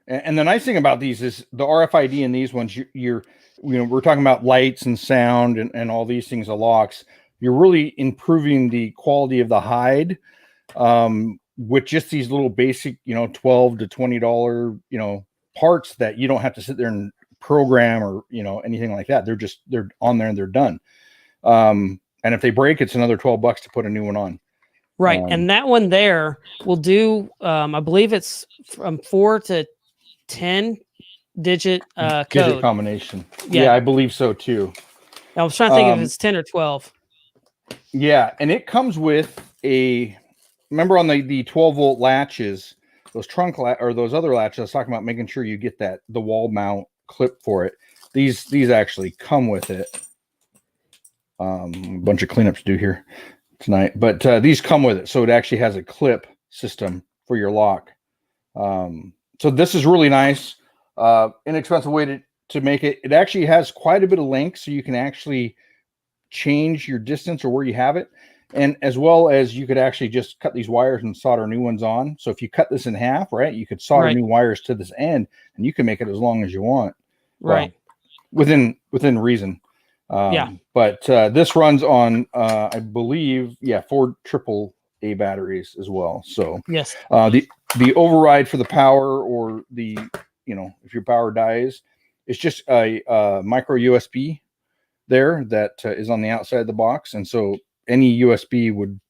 [SPEAKER 2] And the nice thing about these is the RFID in these ones, we're talking about lights and sound and all these things, the locks. You're really improving the quality of the hide with just these little basic, $12 to $20, parts that you don't have to sit there and program or, anything like that. They're on there and they're done. And if they break, it's another $12 to put a new one on.
[SPEAKER 1] Right. And that one there will do, I believe it's from 4 to 10 digit code
[SPEAKER 2] combination. Yeah, I believe so too.
[SPEAKER 1] I was trying to think if it's 10 or 12.
[SPEAKER 2] Yeah, and it comes with remember on the 12-volt latches, those or those other latches, I was talking about making sure you get the wall mount clip for it. These actually come with it. A bunch of cleanup to do here tonight, but these come with it, so it actually has a clip system for your lock. So this is really nice, inexpensive way to make it. It actually has quite a bit of length, so you can actually change your distance or where you have it, and as well as you could actually just cut these wires and solder new ones on. So if you cut this in half, right, you could solder new wires to this end, and you can make it as long as you want,
[SPEAKER 1] right?
[SPEAKER 2] Well, within reason. But this runs on, I believe, 4 AAA batteries as well. So
[SPEAKER 1] yes,
[SPEAKER 2] the override for the power, or if your power dies, it's just a micro USB there that is on the outside of the box, and so any USB would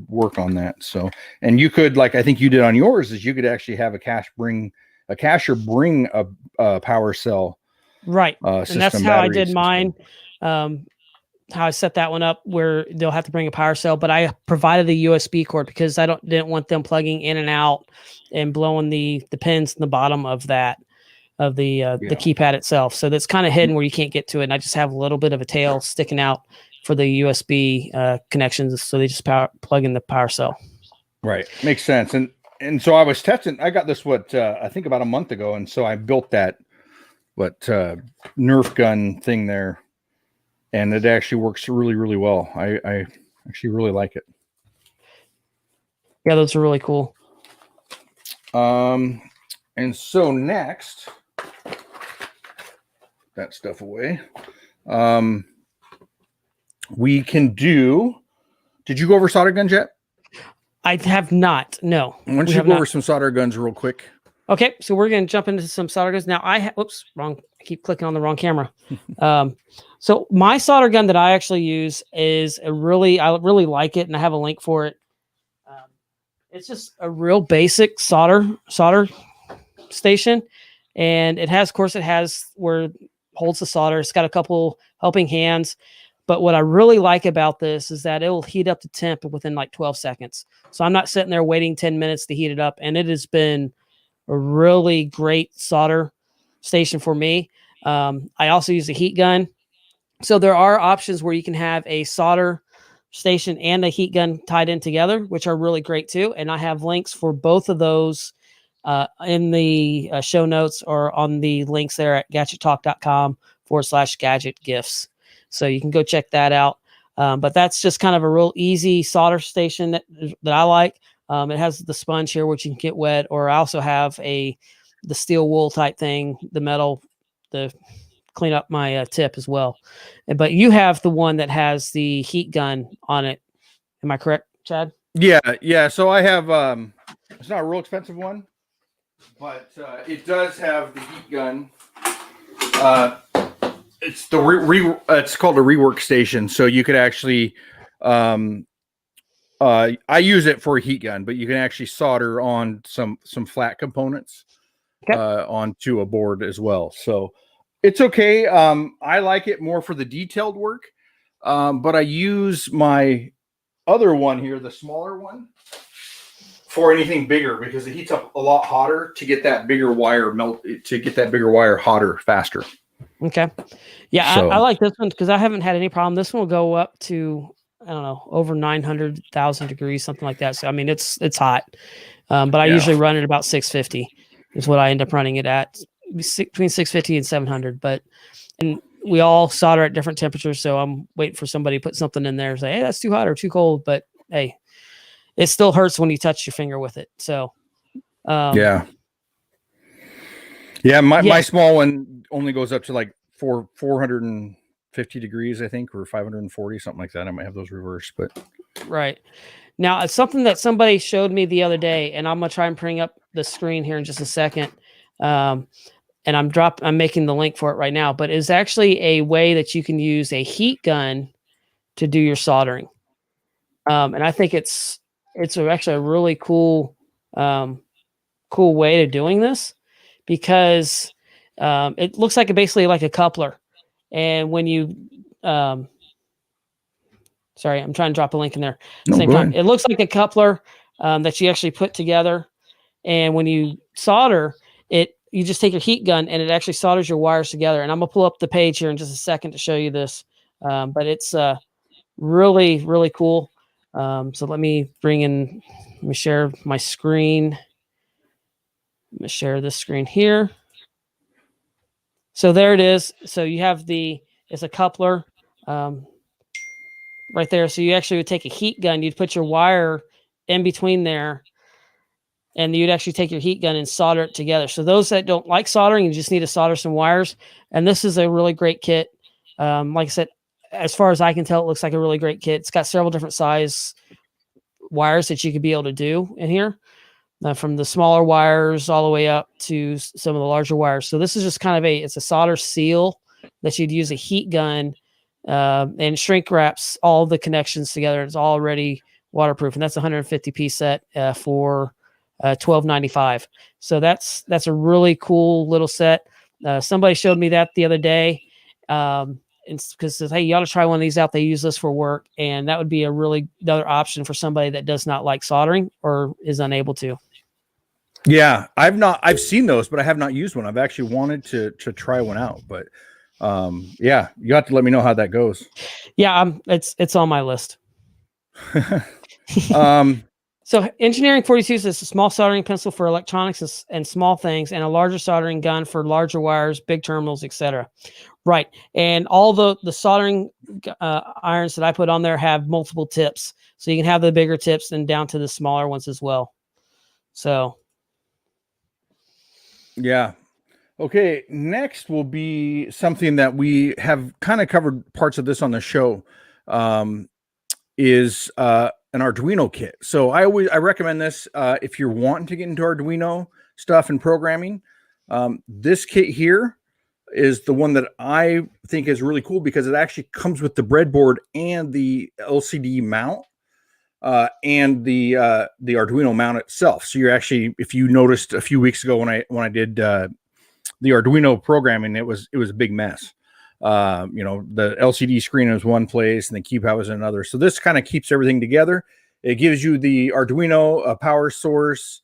[SPEAKER 2] work on that. So, and you could, like I think you did on yours, is you could actually have a cacher bring a power cell,
[SPEAKER 1] right? And that's how I did mine. How I set that one up, where they'll have to bring a power cell, but I provided the USB cord because I didn't want them plugging in and out and blowing the pins in the bottom of the keypad itself. So that's kind of hidden where you can't get to it. And I just have a little bit of a tail sticking out for the USB connections. So they just plug in the power cell. Right.
[SPEAKER 2] Makes sense. And so I was testing, I got this, I think about a month ago. And so I built that, Nerf gun thing there. And it actually works really, really well. I actually really like it.
[SPEAKER 1] Yeah, those are really cool.
[SPEAKER 2] And so next, that stuff away. we can do. Did you go over solder guns yet?
[SPEAKER 1] I have not. No.
[SPEAKER 2] Why don't you go over some solder guns real quick?
[SPEAKER 1] Okay, so we're going to jump into some solder guns now. Whoops, wrong. I keep clicking on the wrong camera. So my solder gun that I actually use is I really like it, and I have a link for it. It's just a real basic solder station, and it has where it holds the solder. It's got a couple helping hands, but what I really like about this is that it will heat up to temp within like 12 seconds. So I'm not sitting there waiting 10 minutes to heat it up, and it has been a really great solder station for me. I also use a heat gun. So there are options where you can have a solder station and a heat gun tied in together, which are really great too. And I have links for both of those in the show notes or on the links there at gadgettalk.com/gadget gifts. So you can go check that out. But that's just kind of a real easy solder station that I like. It has the sponge here, which you can get wet, or I also have the steel wool type thing, the metal, the clean up my tip as well. But you have the one that has the heat gun on it. Am I correct, Chad?
[SPEAKER 2] Yeah. So I have, it's not a real expensive one, but it does have the heat gun. It's it's called a Rework Station. So you could actually, I use it for a heat gun, but you can actually solder on some flat components onto a board as well. So it's okay. I like it more for the detailed work, but I use my other one here, the smaller one, for anything bigger because it heats up a lot hotter to get that bigger wire hotter faster.
[SPEAKER 1] Okay. Yeah, so I like this one because I haven't had any problem. This one will go up to, I don't know, over 900,000 degrees, something like that. So, I mean, it's hot, but I usually run it about 650 is what I end up running it at, between 650 and 700. And we all solder at different temperatures. So I'm waiting for somebody to put something in there and say, hey, that's too hot or too cold. But hey, it still hurts when you touch your finger with it. So,
[SPEAKER 2] my small one only goes up to like 450 degrees, I think, or 540, something like that. I might have those reversed, but
[SPEAKER 1] right now it's something that somebody showed me the other day, and I'm gonna try and bring up the screen here in just a second. And I'm making the link for it right now, but it's actually a way that you can use a heat gun to do your soldering. And I think it's actually a really cool way of doing this because it looks like basically like a coupler. And when you, sorry, I'm trying to drop a link in there. Same time, it looks like a coupler that you actually put together. And when you solder it, you just take your heat gun and it actually solders your wires together. And I'm gonna pull up the page here in just a second to show you this. But it's really, really cool. So let me share my screen. I'm gonna share this screen here. So there it is. So you have it's a coupler right there. So you actually would take a heat gun, you'd put your wire in between there, and you'd actually take your heat gun and solder it together. So those that don't like soldering, you just need to solder some wires. And this is a really great kit. Like I said, as far as I can tell, it looks like a really great kit. It's got several different size wires that you could be able to do in here. From the smaller wires all the way up to some of the larger wires. So this is just kind of it's a solder seal that you'd use a heat gun and shrink wraps all the connections together. It's already waterproof, and that's a 150 piece set for $12.95. So that's a really cool little set. Somebody showed me that the other day, and because says, hey, you ought to try one of these out. They use this for work, and that would be another option for somebody that does not like soldering or is unable to.
[SPEAKER 2] Yeah, I've seen those, but I have not used one. I've actually wanted to try one out, but you have to let me know how that goes.
[SPEAKER 1] Yeah, it's on my list. So Engineering 42 is a small soldering pencil for electronics and small things, and a larger soldering gun for larger wires, big terminals, etc. Right, and all the soldering irons that I put on there have multiple tips, so you can have the bigger tips and down to the smaller ones as well. So,
[SPEAKER 2] yeah. Okay, next will be something that we have kind of covered parts of this on the show. is an Arduino kit. So I recommend this if you're wanting to get into Arduino stuff and programming. This kit here is the one that I think is really cool because it actually comes with the breadboard and the LCD mount and the Arduino mount itself. So you're actually, if you noticed a few weeks ago when I did the Arduino programming, it was a big mess. The LCD screen was one place and the keypad was another. So this kind of keeps everything together. It gives you the Arduino, a power source,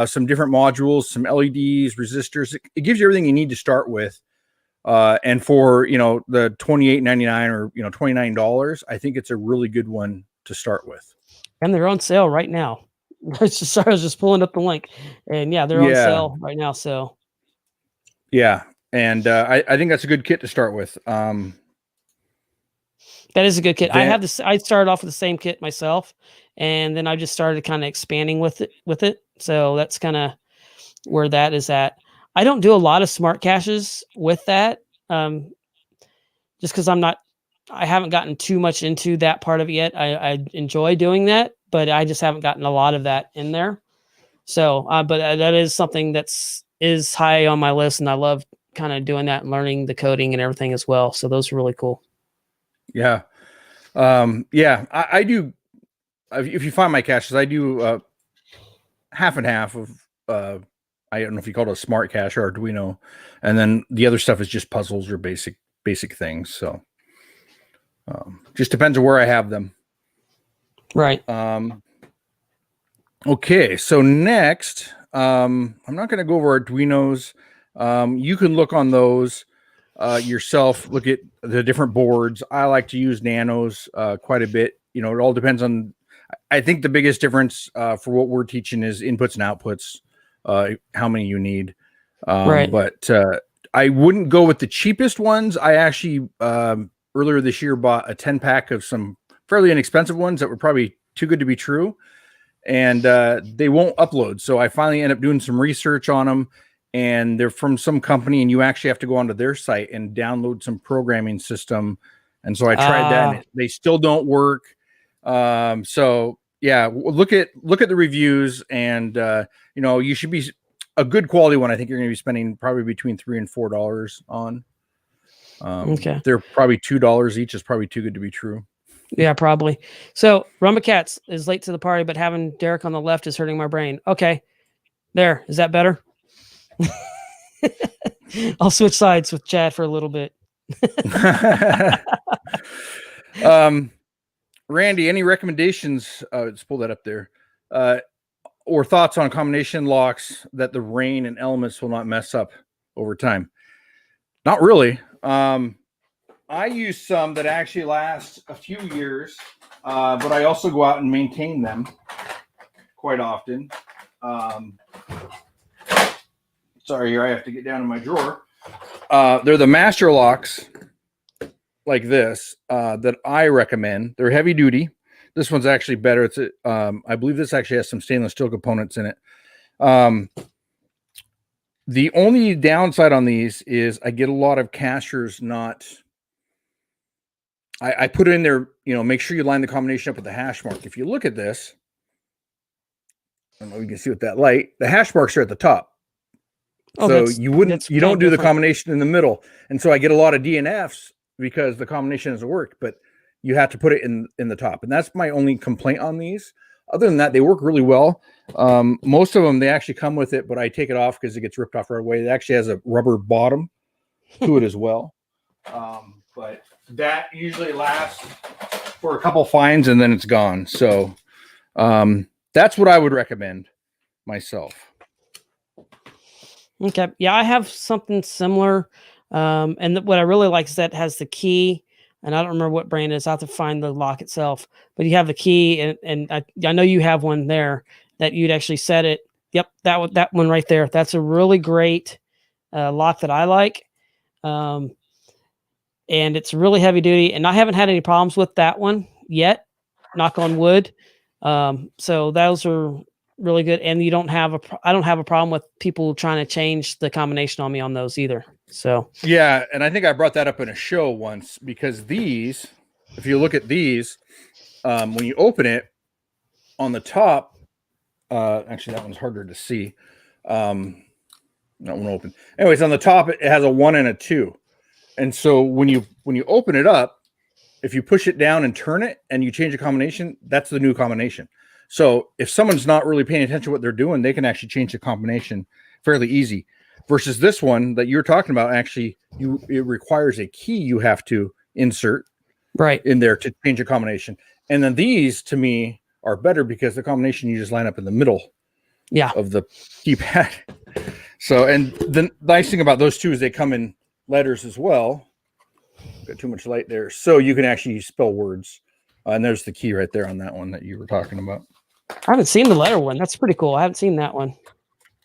[SPEAKER 2] some different modules, some LEDs, resistors. It gives you everything you need to start with. And for, the $28.99 or, $29, I think it's a really good one to start with.
[SPEAKER 1] And they're on sale right now. I was just pulling up the link, and yeah, they're on sale right now. So
[SPEAKER 2] yeah. And I think that's a good kit to start with.
[SPEAKER 1] That is a good kit. I started off with the same kit myself, and then I just started kind of expanding with it. So that's kind of where that is at. I don't do a lot of smart caches with that, just because I haven't gotten too much into that part of it yet. I enjoy doing that, but I just haven't gotten a lot of that in there. So, but that is something is high on my list, and I love kind of doing that and learning the coding and everything as well. So those are really cool.
[SPEAKER 2] Yeah. I do. If you find my caches, I do half and half of, I don't know if you call it a smart cache or Arduino. And then the other stuff is just puzzles or basic things. So just depends on where I have them.
[SPEAKER 1] Right.
[SPEAKER 2] Okay. So next, I'm not going to go over Arduinos. You can look on those yourself, look at the different boards. I like to use nanos quite a bit. It all depends on, I think the biggest difference for what we're teaching is inputs and outputs, how many you need.
[SPEAKER 1] Right.
[SPEAKER 2] But I wouldn't go with the cheapest ones. I actually earlier this year bought a 10-pack of some fairly inexpensive ones that were probably too good to be true. And they won't upload. So I finally end up doing some research on them. And they're from some company, and you actually have to go onto their site and download some programming system. And so I tried that, and they still don't work. So yeah, look at the reviews, and you should be a good quality one. I think you're going to be spending probably between $3 and $4 on.
[SPEAKER 1] Okay,
[SPEAKER 2] they're probably $2 each. Is probably too good to be true.
[SPEAKER 1] Yeah, probably. So Rumba Cats is late to the party, but having Derek on the left is hurting my brain. Okay, there, is that better? I'll switch sides with Chad for a little bit.
[SPEAKER 2] Randy, any recommendations? Let's pull that up there. Or thoughts on combination locks that the rain and elements will not mess up over time? Not really. I use some that actually last a few years, but I also go out and maintain them quite often. Sorry, here I have to get down in my drawer. They're the master locks like this that I recommend. They're heavy duty. This one's actually better. It's I believe this actually has some stainless steel components in it. The only downside on these is I get a lot of cachers not. I put it in there, make sure you line the combination up with the hash mark. If you look at this, I don't know if you can see with that light, the hash marks are at the top. So you don't do the combination in the middle. And so I get a lot of DNFs because the combination doesn't work, but you have to put it in the top. And that's my only complaint on these. Other than that, they work really well. Most of them, they actually come with it, but I take it off because it gets ripped off right away. It actually has a rubber bottom to it as well. But that usually lasts for a couple finds and then it's gone. So that's what I would recommend myself.
[SPEAKER 1] Okay. Yeah, I have something similar. And what I really like is that it has the key, and I don't remember what brand it is. I have to find the lock itself, but you have the key, and I know you have one there that you'd actually set it. Yep. That one right there. That's a really great lock that I like. And it's really heavy duty, and I haven't had any problems with that one yet, knock on wood. So those are really good, and I don't have a problem with people trying to change the combination on me on those either. So
[SPEAKER 2] yeah, and I think I brought that up in a show once because these if you look at these, when you open it on the top, actually that one's harder to see. That one open. Anyways, on the top it has a 1 and a 2, and so when you open it up, if you push it down and turn it and you change a combination, that's the new combination. So if someone's not really paying attention to what they're doing, they can actually change the combination fairly easy. Versus this one that you're talking about, actually, it requires a key you have to insert in there to change a combination. And then these, to me, are better because the combination you just line up in the middle of the keypad. So, and the nice thing about those two is they come in letters as well. Got too much light there. So you can actually spell words. And there's the key right there on that one that you were talking about.
[SPEAKER 1] I haven't seen the letter one. That's pretty cool. I haven't seen that one.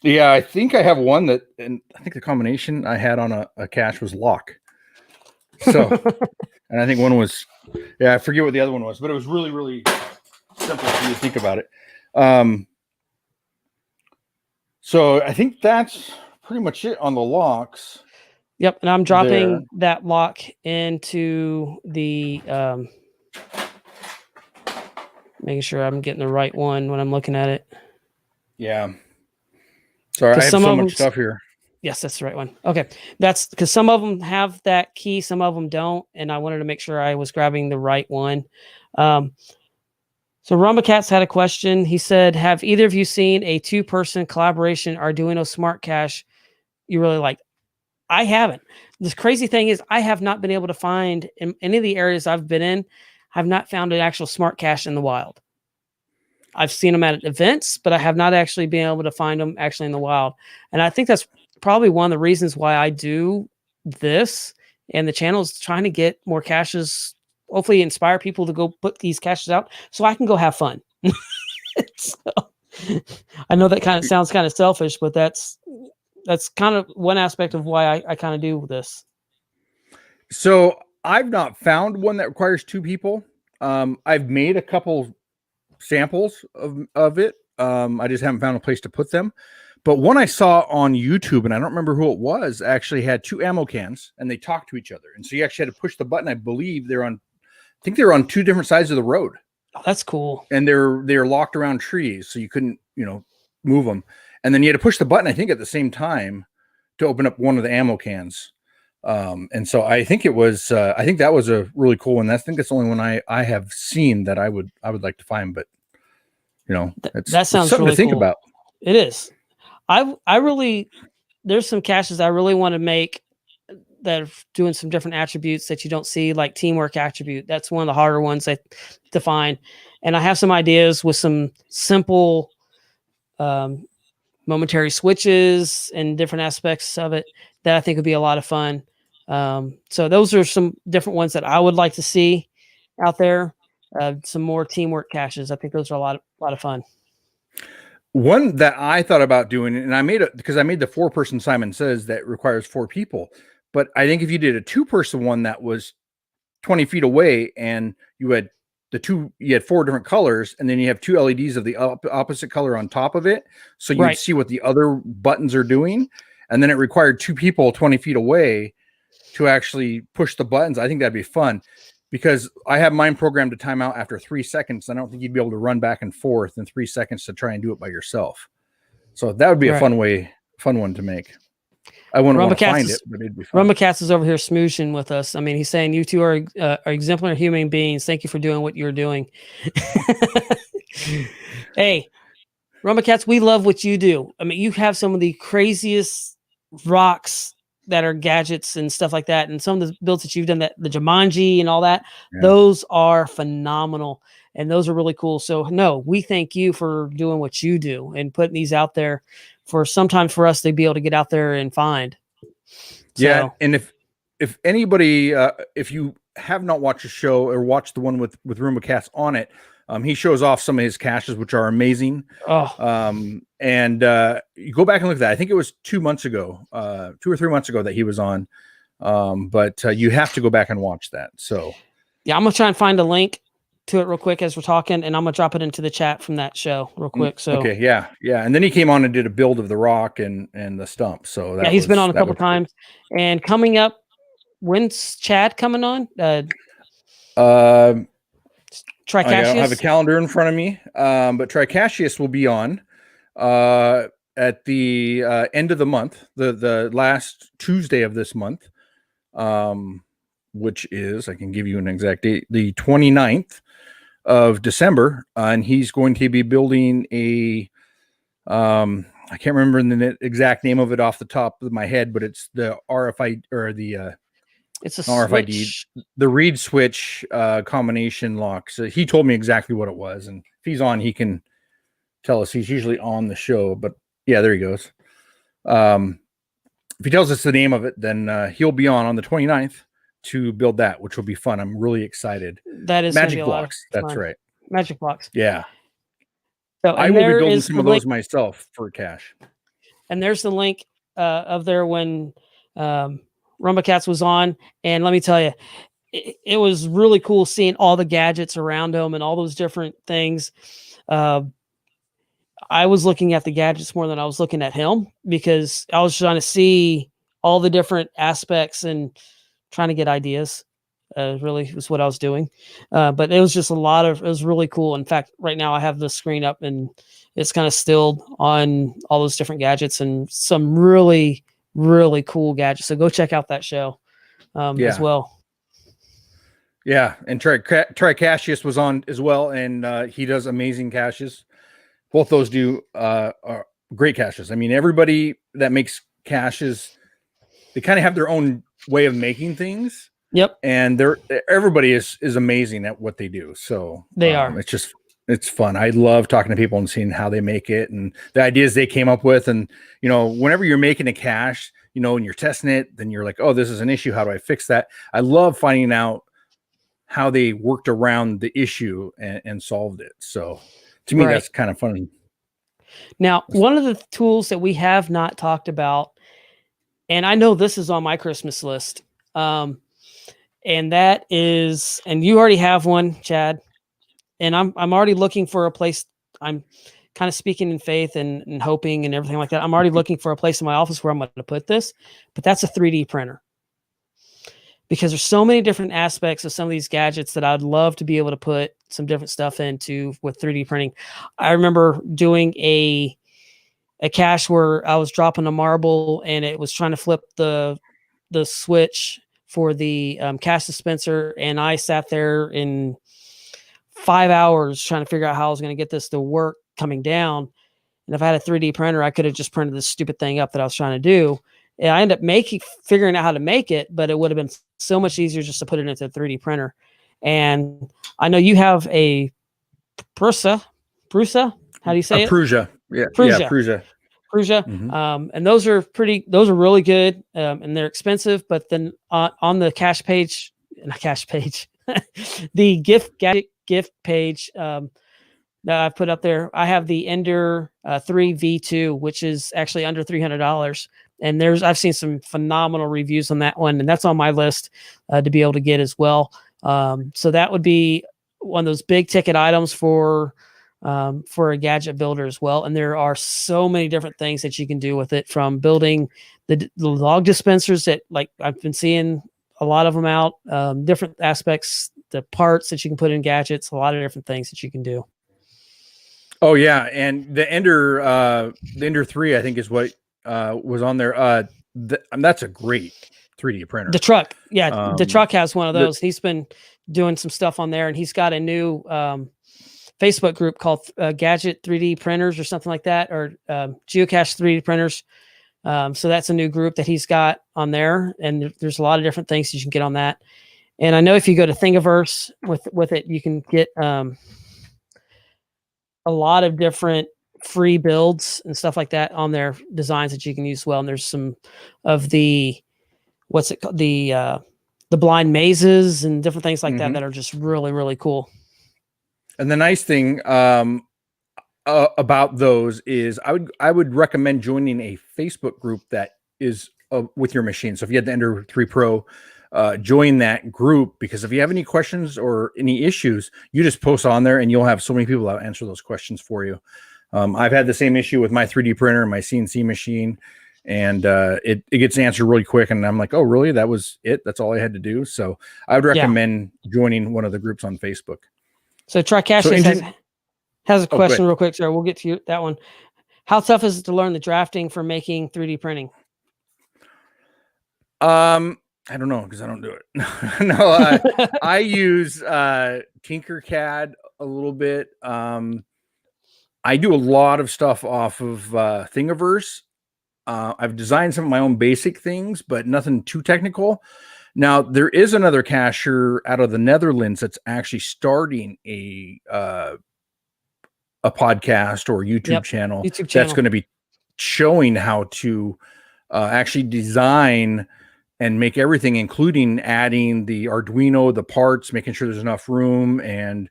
[SPEAKER 2] Yeah, I think I have one that, and I think the combination I had on a cache was lock. So, and I think one was, yeah, I forget what the other one was, but it was really, really simple if you think about it. So I think that's pretty much it on the locks.
[SPEAKER 1] Yep, and I'm dropping that lock into the, making sure I'm getting the right one when I'm looking at it.
[SPEAKER 2] Yeah. Sorry, I have so much stuff here.
[SPEAKER 1] Yes, that's the right one. Okay, that's because some of them have that key, some of them don't, and I wanted to make sure I was grabbing the right one. So Rumbacats had a question. He said, have either of you seen a 2-person collaboration Arduino smart cache you really like? I haven't. This crazy thing is I have not been able to find in any of the areas I've been in, I've not found an actual smart cache in the wild. I've seen them at events, but I have not actually been able to find them actually in the wild. And I think that's probably one of the reasons why I do this, and the channel is trying to get more caches, hopefully inspire people to go put these caches out so I can go have fun. So, I know that kind of sounds kind of selfish, but that's kind of one aspect of why I kind of do this.
[SPEAKER 2] So I've not found one that requires 2 people. I've made a couple samples of it. I just haven't found a place to put them. But one I saw on YouTube, and I don't remember who it was, actually had 2 ammo cans and they talked to each other. And so you actually had to push the button. I believe they're on 2 different sides of the road.
[SPEAKER 1] Oh, that's cool.
[SPEAKER 2] And they're locked around trees, so you couldn't, move them. And then you had to push the button, I think, at the same time to open up one of the ammo cans. And so I think it was, I think that was a really cool one. I think that's the only one I have seen that I would like to find, but
[SPEAKER 1] that sounds
[SPEAKER 2] something
[SPEAKER 1] really
[SPEAKER 2] to think
[SPEAKER 1] cool.
[SPEAKER 2] about.
[SPEAKER 1] It is. I really, there's some caches I really want to make that are doing some different attributes that you don't see, like teamwork attribute. That's one of the harder ones to find. And I have some ideas with some simple, momentary switches and different aspects of it that I think would be a lot of fun. So those are some different ones that I would like to see out there. Some more teamwork caches. I think those are a lot of fun.
[SPEAKER 2] One that I thought about doing, and I made it because I made the 4-person Simon Says that requires 4 people. But I think if you did a 2-person one that was 20 feet away and you had you had 4 different colors, and then you have 2 LEDs of the opposite color on top of it. So you see what the other buttons are doing. And then it required 2 people 20 feet away to actually push the buttons. I think that'd be fun because I have mine programmed to time out after 3 seconds. I don't think you'd be able to run back and forth in 3 seconds to try and do it by yourself. So that would be a fun one to make. I wouldn't want to find it, but it'd be fun.
[SPEAKER 1] Rumbacats is over here smooshing with us. I mean, he's saying you two are exemplary human beings. Thank you for doing what you're doing. Hey, Rumbacats, we love what you do. I mean, you have some of the craziest rocks that are gadgets and stuff like that. And some of the builds that you've done, the Jumanji and all that, those are phenomenal. And those are really cool. So no, we thank you for doing what you do and putting these out there for sometimes for us to be able to get out there and find.
[SPEAKER 2] Yeah. And if anybody, if you have not watched the show or watched the one with Rumbacats on it, he shows off some of his caches, which are amazing. And you go back and look at that. I think it was 2 months ago, 2 or 3 months ago that he was on. But you have to go back and watch that. So
[SPEAKER 1] yeah, I'm going to try and find a link to it real quick as we're talking, and I'm going to drop it into the chat from that show real quick. So
[SPEAKER 2] okay. Yeah. And then he came on and did a build of the rock and the stump. So
[SPEAKER 1] he's been on a couple times. And coming up, when's Chad coming on?
[SPEAKER 2] I don't have a
[SPEAKER 1] Tricacheus?
[SPEAKER 2] calendar in front of me, but Tricacheus will be on at the end of the month, the last Tuesday of this month, which is, I can give you an exact date, the 29th of December, and he's going to be building a I can't remember the exact name of it off the top of my head, but it's the RFID or the
[SPEAKER 1] It's a
[SPEAKER 2] RFID,
[SPEAKER 1] switch.
[SPEAKER 2] the reed switch combination lock. So he told me exactly what it was, and if he's on, he can tell us. He's usually on the show, but yeah, there he goes. If he tells us the name of it, then he'll be on the 29th to build that, which will be fun. I'm really excited.
[SPEAKER 1] That is
[SPEAKER 2] Magic blocks. That's right.
[SPEAKER 1] Magic blocks.
[SPEAKER 2] Yeah.
[SPEAKER 1] So,
[SPEAKER 2] I will be building some of those myself for cash.
[SPEAKER 1] And there's the link of there when Rumbacats was on. And let me tell you, it was really cool seeing all the gadgets around him and all those different things. I was looking at the gadgets more than I was looking at him because I was trying to see all the different aspects and trying to get ideas. Really was what I was doing. But it was just it was really cool. In fact, right now I have the screen up and it's kind of stilled on all those different gadgets and some really, really cool gadgets. So go check out that show as well.
[SPEAKER 2] Yeah. And Tricacheus was on as well. And he does amazing caches. Both those do are great caches. I mean, everybody that makes caches, they kind of have their own way of making things.
[SPEAKER 1] Yep.
[SPEAKER 2] And everybody is amazing at what they do. So
[SPEAKER 1] they are.
[SPEAKER 2] It's fun. I love talking to people and seeing how they make it and the ideas they came up with. And, you know, whenever you're making a cache, you know, and you're testing it, then you're like, oh, this is an issue. How do I fix that? I love finding out how they worked around the issue and solved it. So to me, that's kind of fun.
[SPEAKER 1] Now, one of the tools that we have not talked about, and I know this is on my Christmas list, and that is, and you already have one, Chad, and I'm already looking for a place. I'm kind of speaking in faith and hoping and everything like that. I'm already looking for a place in my office where I'm going to put this, but that's a 3D printer. Because there's so many different aspects of some of these gadgets that I'd love to be able to put some different stuff into with 3D printing. I remember doing a cache where I was dropping a marble and it was trying to flip the switch for the cache dispenser, and I sat there in 5 hours trying to figure out how I was going to get this to work coming down. And if I had a 3D printer, I could have just printed this stupid thing up that I was trying to do. And I ended up figuring out how to make it, but it would have been so much easier just to put it into a 3D printer. And I know you have a Prusa. How do you say it?
[SPEAKER 2] Prusa. Yeah.
[SPEAKER 1] Prusa.
[SPEAKER 2] Yeah, Prusa.
[SPEAKER 1] Mm-hmm. And those are really good. And they're expensive, but then on the the gadget gift page, that I've put up there, I have the Ender 3 V2, which is actually under $300. And I've seen some phenomenal reviews on that one, and that's on my list to be able to get as well. So that would be one of those big ticket items for a gadget builder as well. And there are so many different things that you can do with it, from building the log dispensers that, like, I've been seeing a lot of them out, different aspects, the parts that you can put in gadgets, a lot of different things that you can do.
[SPEAKER 2] Oh yeah. And the Ender 3, I think, is what was on there. That's a great 3D printer.
[SPEAKER 1] The truck. Yeah. The truck has one of those. He's been doing some stuff on there, and he's got a new Facebook group called Gadget 3D Printers or something like that, or Geocache 3D Printers. So that's a new group that he's got on there, and there's a lot of different things you can get on that. And I know if you go to Thingiverse with it, you can get a lot of different free builds and stuff like that on their designs that you can use well. And there's some of the, what's it called? The blind mazes and different things like that are just really, really cool.
[SPEAKER 2] And the nice thing about those is I would recommend joining a Facebook group that is with your machine. So if you had the Ender 3 Pro, join that group, because if you have any questions or any issues, you just post on there and you'll have so many people that answer those questions for you. I've had the same issue with my 3D printer and my CNC machine, and it gets answered really quick. And I'm like, oh, really? That was it? That's all I had to do? So I would recommend joining one of the groups on Facebook.
[SPEAKER 1] So Tricache has a question real quick, sir. We'll get to that one. How tough is it to learn the drafting for making 3D printing?
[SPEAKER 2] I don't know, because I don't do it. No, I use Tinkercad a little bit. I do a lot of stuff off of Thingiverse. I've designed some of my own basic things, but nothing too technical. Now, there is another cacher out of the Netherlands that's actually starting a podcast or YouTube channel that's going to be showing how to actually design and make everything, including adding the Arduino, the parts, making sure there's enough room, and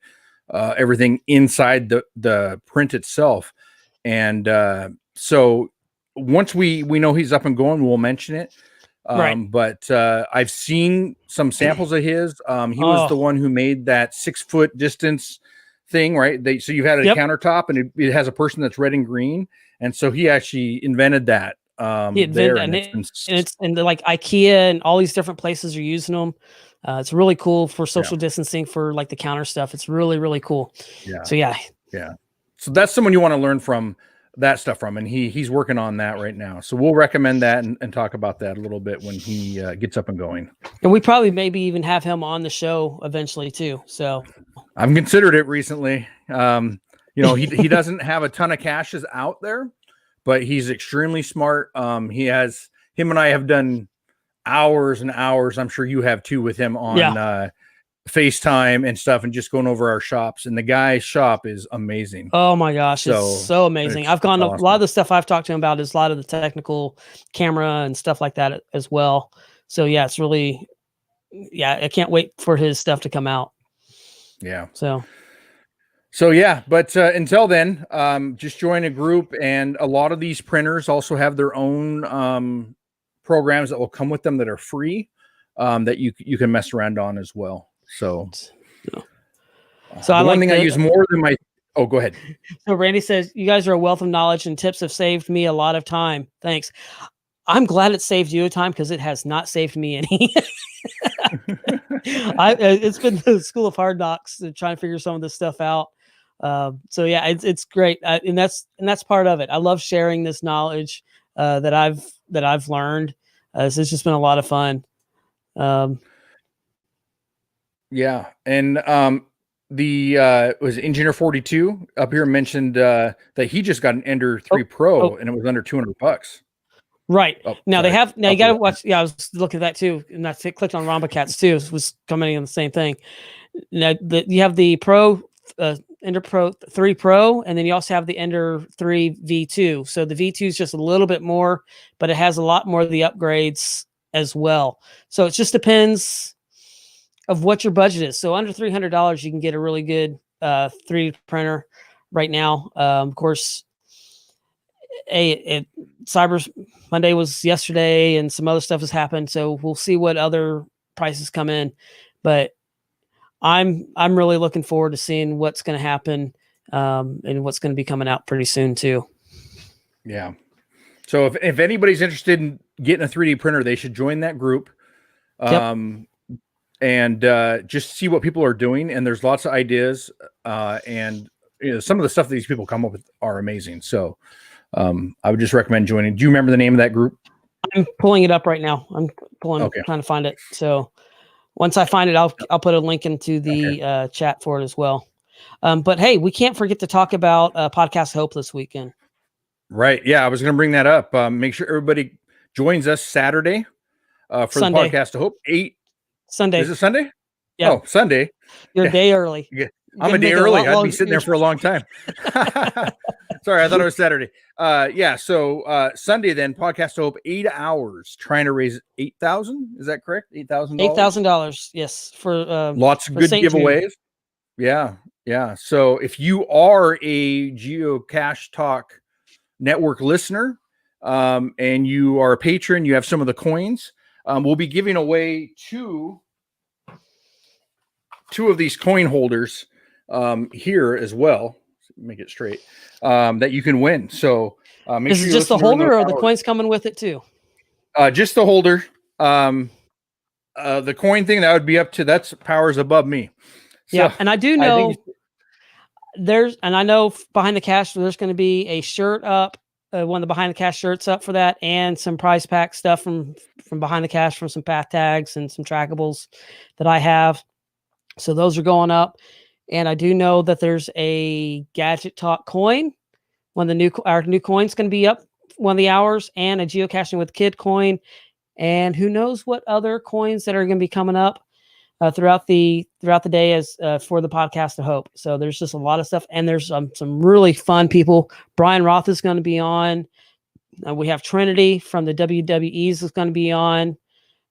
[SPEAKER 2] everything inside the print itself. And so once we know he's up and going, we'll mention it. But I've seen some samples of his. He was the one who made that 6-foot distance thing, right? So you've had a countertop, and it has a person that's red and green, and so he actually invented that. He invented
[SPEAKER 1] and like IKEA and all these different places are using them. It's really cool for social distancing, for like the counter stuff. It's really, really cool. So
[SPEAKER 2] so that's someone you want to learn from that stuff from, and he's working on that right now. So we'll recommend that and talk about that a little bit when he gets up and going.
[SPEAKER 1] And we probably maybe even have him on the show eventually too. So
[SPEAKER 2] I've considered it recently. He doesn't have a ton of caches out there, but he's extremely smart. Him and I have done hours and hours. I'm sure you have too, with him on FaceTime and stuff, and just going over our shops. And the guy's shop is amazing.
[SPEAKER 1] Oh my gosh, it's so amazing. I've gone awesome. A lot of the stuff I've talked to him about is a lot of the technical camera and stuff like that as well. So yeah, it's really, I can't wait for his stuff to come out.
[SPEAKER 2] Yeah.
[SPEAKER 1] So
[SPEAKER 2] yeah, but until then, just join a group, and a lot of these printers also have their own programs that will come with them that are free, that you can mess around on as well. So
[SPEAKER 1] I
[SPEAKER 2] one thing I use more than my. Oh, go ahead.
[SPEAKER 1] So Randy says, you guys are a wealth of knowledge, and tips have saved me a lot of time. Thanks. I'm glad it saved you time, because it has not saved me any. It's been the school of hard knocks to try and figure some of this stuff out. So yeah, it's great, and that's part of it. I love sharing this knowledge that I've learned. So it's just been a lot of fun.
[SPEAKER 2] Yeah, and was Engineer 42 up here mentioned that he just got an Ender 3 Pro, and it was under $200.
[SPEAKER 1] Right. Now they have. Now you got to watch. Yeah, I was looking at that too, and I clicked on Rombocats too. It was commenting on the same thing. Now you have the Pro, Ender Pro 3 Pro, and then you also have the Ender 3 V2. So the V2 is just a little bit more, but it has a lot more of the upgrades as well. So it just depends of what your budget is. So under $300, you can get a really good 3D printer right now. Of course, Cyber Monday was yesterday, and some other stuff has happened. So we'll see what other prices come in, but I'm really looking forward to seeing what's going to happen, and what's going to be coming out pretty soon too.
[SPEAKER 2] Yeah. So if anybody's interested in getting a 3D printer, they should join that group. And just see what people are doing. And there's lots of ideas, and some of the stuff that these people come up with are amazing. So I would just recommend joining. Do you remember the name of that group?
[SPEAKER 1] I'm pulling it up right now. I'm trying to find it. So once I find it, I'll put a link into the chat for it as well. But hey, we can't forget to talk about Podcast Hope this weekend.
[SPEAKER 2] Right. Yeah, I was going to bring that up. Make sure everybody joins us Saturday for
[SPEAKER 1] Sunday.
[SPEAKER 2] the Podcast of Hope.
[SPEAKER 1] Sunday.
[SPEAKER 2] Is it Sunday?
[SPEAKER 1] Yeah.
[SPEAKER 2] Oh, Sunday.
[SPEAKER 1] You're a day early.
[SPEAKER 2] I'm a day early. I'd be sitting there for a long time. Sorry, I thought it was Saturday. So Sunday then, Podcast Hope, 8 hours trying to raise $8,000. Is that correct? $8,000?
[SPEAKER 1] $8,000. Yes. For
[SPEAKER 2] lots of good giveaways. June. Yeah. So if you are a Geocache Talk Network listener, and you are a patron, you have some of the coins, we'll be giving away two of these coin holders here as well. Make it straight, that you can win. So Make
[SPEAKER 1] Is
[SPEAKER 2] sure
[SPEAKER 1] it
[SPEAKER 2] you
[SPEAKER 1] just the
[SPEAKER 2] listen during
[SPEAKER 1] holder,
[SPEAKER 2] those
[SPEAKER 1] or the
[SPEAKER 2] hours.
[SPEAKER 1] coins coming with it too?
[SPEAKER 2] Just the holder. The coin thing, that would be up to, that's powers above me. So
[SPEAKER 1] Yeah, and I do
[SPEAKER 2] I think
[SPEAKER 1] know I know behind the cache there's going to be a shirt up, one of the behind the cache shirts up for that, and some prize pack stuff from behind the cache, from some path tags and some trackables that I have. So those are going up, and I do know that there's a Gadget Talk coin. Our new coin's going to be up one of the hours, and a geocaching with kid coin, and who knows what other coins that are going to be coming up throughout the day as for the podcast of hope. So there's just a lot of stuff, and there's some really fun people. Brian Roth is going to be on. We have Trinity from the WWEs is going to be on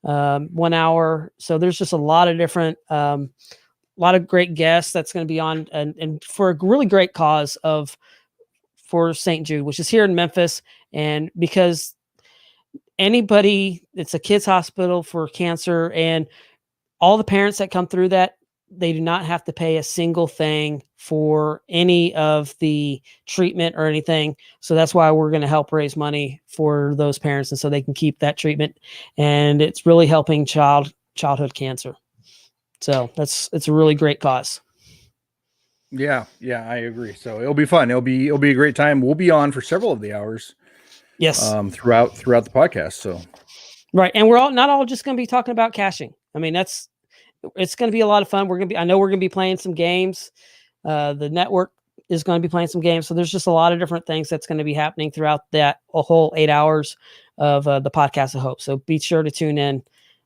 [SPEAKER 1] 1 hour. So there's just a lot of different, lot of great guests that's going to be on, and for a really great cause for St. Jude, which is here in Memphis, and because it's a kids hospital for cancer, and all the parents that come through that, they do not have to pay a single thing for any of the treatment or anything. So that's why we're going to help raise money for those parents, and so they can keep that treatment. And it's really helping childhood cancer. So it's a really great cause.
[SPEAKER 2] Yeah, I agree. So it'll be fun. It'll be a great time. We'll be on for several of the hours.
[SPEAKER 1] Yes.
[SPEAKER 2] Throughout the podcast. So
[SPEAKER 1] right, and we're not all just going to be talking about caching. I mean, it's going to be a lot of fun. I know we're going to be playing some games. The network is going to be playing some games. So there's just a lot of different things that's going to be happening throughout a whole 8 hours of the podcast of hope. So be sure to tune in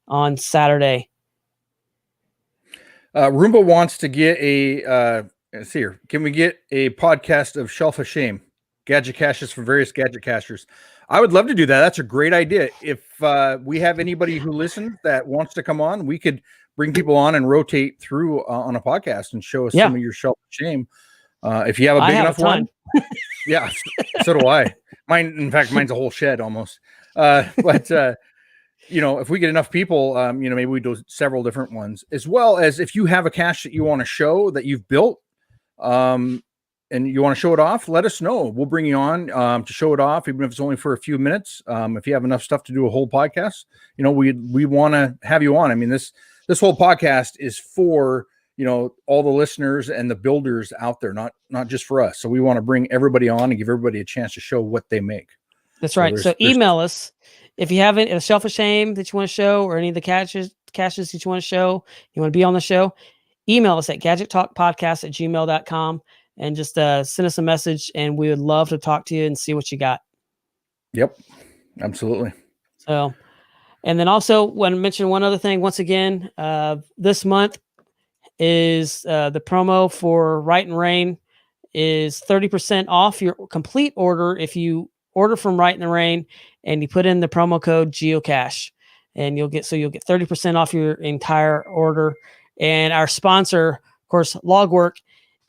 [SPEAKER 1] on Saturday.
[SPEAKER 2] Roomba wants to get let's see here. Can we get a podcast of Shelf of Shame? Gadget caches for various gadget cachers. I would love to do that. That's a great idea. If we have anybody who listens that wants to come on, we could bring people on and rotate through on a podcast and show us some of your Shelf of Shame. If you have a big enough one, yeah, so do I. In fact, mine's a whole shed almost. But if we get enough people, maybe we do several different ones, as well as if you have a cache that you want to show that you've built, and you want to show it off, let us know. We'll bring you on to show it off, even if it's only for a few minutes. If you have enough stuff to do a whole podcast, we want to have you on. I mean, this whole podcast is for, all the listeners and the builders out there, not just for us. So we want to bring everybody on and give everybody a chance to show what they make.
[SPEAKER 1] That's right. So email us if you have a Shelf of Shame that you want to show, or any of the caches that you want to show, you want to be on the show. Email us at gadgettalkpodcast@gmail.com. And just send us a message, and we would love to talk to you and see what you got.
[SPEAKER 2] Yep, absolutely.
[SPEAKER 1] So, and then also want to mention one other thing. Once again, this month is the promo for Write and Rain is 30% off your complete order if you order from Write in the Rain and you put in the promo code Geocache, and you'll get 30% off your entire order. And our sponsor, of course, Logwork,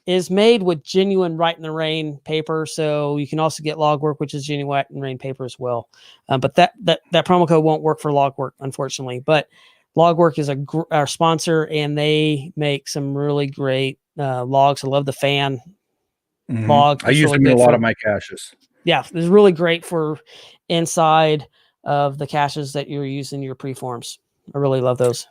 [SPEAKER 1] is made with genuine Write in the Rain paper. So you can also get Logwork, which is genuine Write in the Rain paper as well. But that promo code won't work for Logwork, unfortunately. But Logwork is our sponsor, and they make some really great logs. I love the fan log.
[SPEAKER 2] I use them in a lot of my caches.
[SPEAKER 1] Yeah, it's really great for inside of the caches that you're using your preforms. I really love those.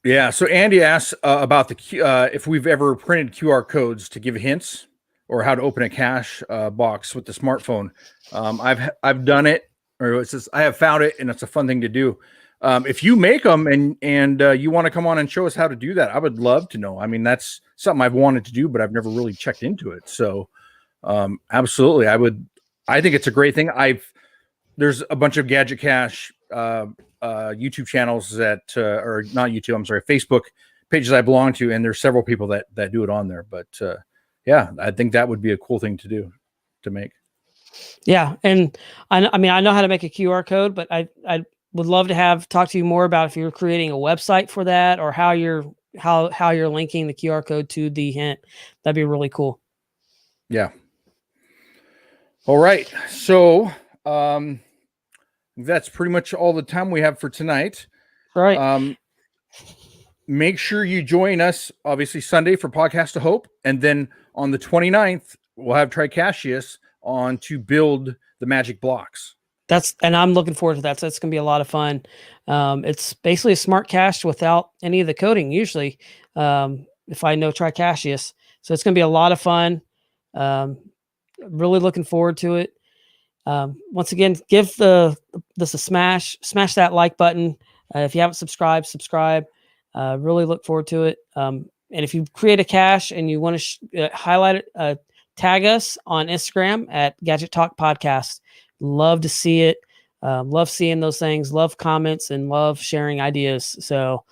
[SPEAKER 2] Yeah. So Andy asks about if we've ever printed QR codes to give hints or how to open a cache box with the smartphone. I've done it, or it says I have found it, and it's a fun thing to do. If you make them and you want to come on and show us how to do that, I would love to know. I mean, that's something I've wanted to do, but I've never really checked into it. So absolutely, I think it's a great thing. There's a bunch of Gadget Cache YouTube channels that or not YouTube, I'm sorry, Facebook pages I belong to, and there's several people that do it on there. But yeah, I think that would be a cool thing to do, to make.
[SPEAKER 1] Yeah, and I mean, I know how to make a QR code, but I would love to talk to you more about if you're creating a website for that, or how you're linking the QR code to the hint. That'd be really cool.
[SPEAKER 2] Yeah. All right. So that's pretty much all the time we have for tonight.
[SPEAKER 1] All right.
[SPEAKER 2] Make sure you join us, obviously, Sunday for Podcast of Hope. And then on the 29th, we'll have Tricacheus on to build the magic blocks.
[SPEAKER 1] And I'm looking forward to that. So it's going to be a lot of fun. It's basically a smart cache without any of the coding, usually, if I know Tricacheus. So it's going to be a lot of fun. Really looking forward to it. Once again, give this a smash that like button. If you haven't subscribed, subscribe. Really look forward to it. And if you create a cache and you want to highlight it, tag us on Instagram at Gadget Talk Podcast. Love to see it. Love seeing those things. Love comments and love sharing ideas. So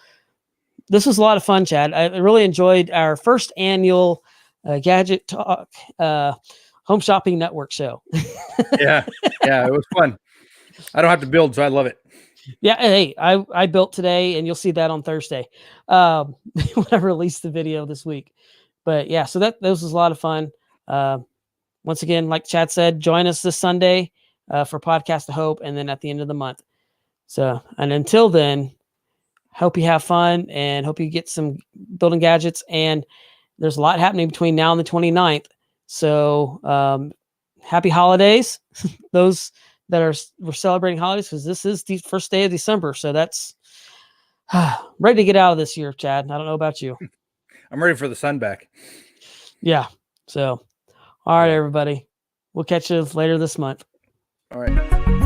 [SPEAKER 1] this was a lot of fun, Chad. I really enjoyed our first annual Gadget Talk Home Shopping Network show.
[SPEAKER 2] Yeah, it was fun. I don't have to build, so I love it.
[SPEAKER 1] Yeah, hey, I built today, and you'll see that on Thursday when I release the video this week. But yeah, so this was a lot of fun. Once again, like Chad said, join us this Sunday for Podcast of Hope, and then at the end of the month. So, and until then, hope you have fun and hope you get some building gadgets. And there's a lot happening between now and the 29th. So happy holidays. Those that we're celebrating holidays, because this is the first day of December. So that's ready to get out of this year, Chad. I don't know about you.
[SPEAKER 2] I'm ready for the sun back.
[SPEAKER 1] Yeah. So, all right, everybody. We'll catch you later this month.
[SPEAKER 2] All right.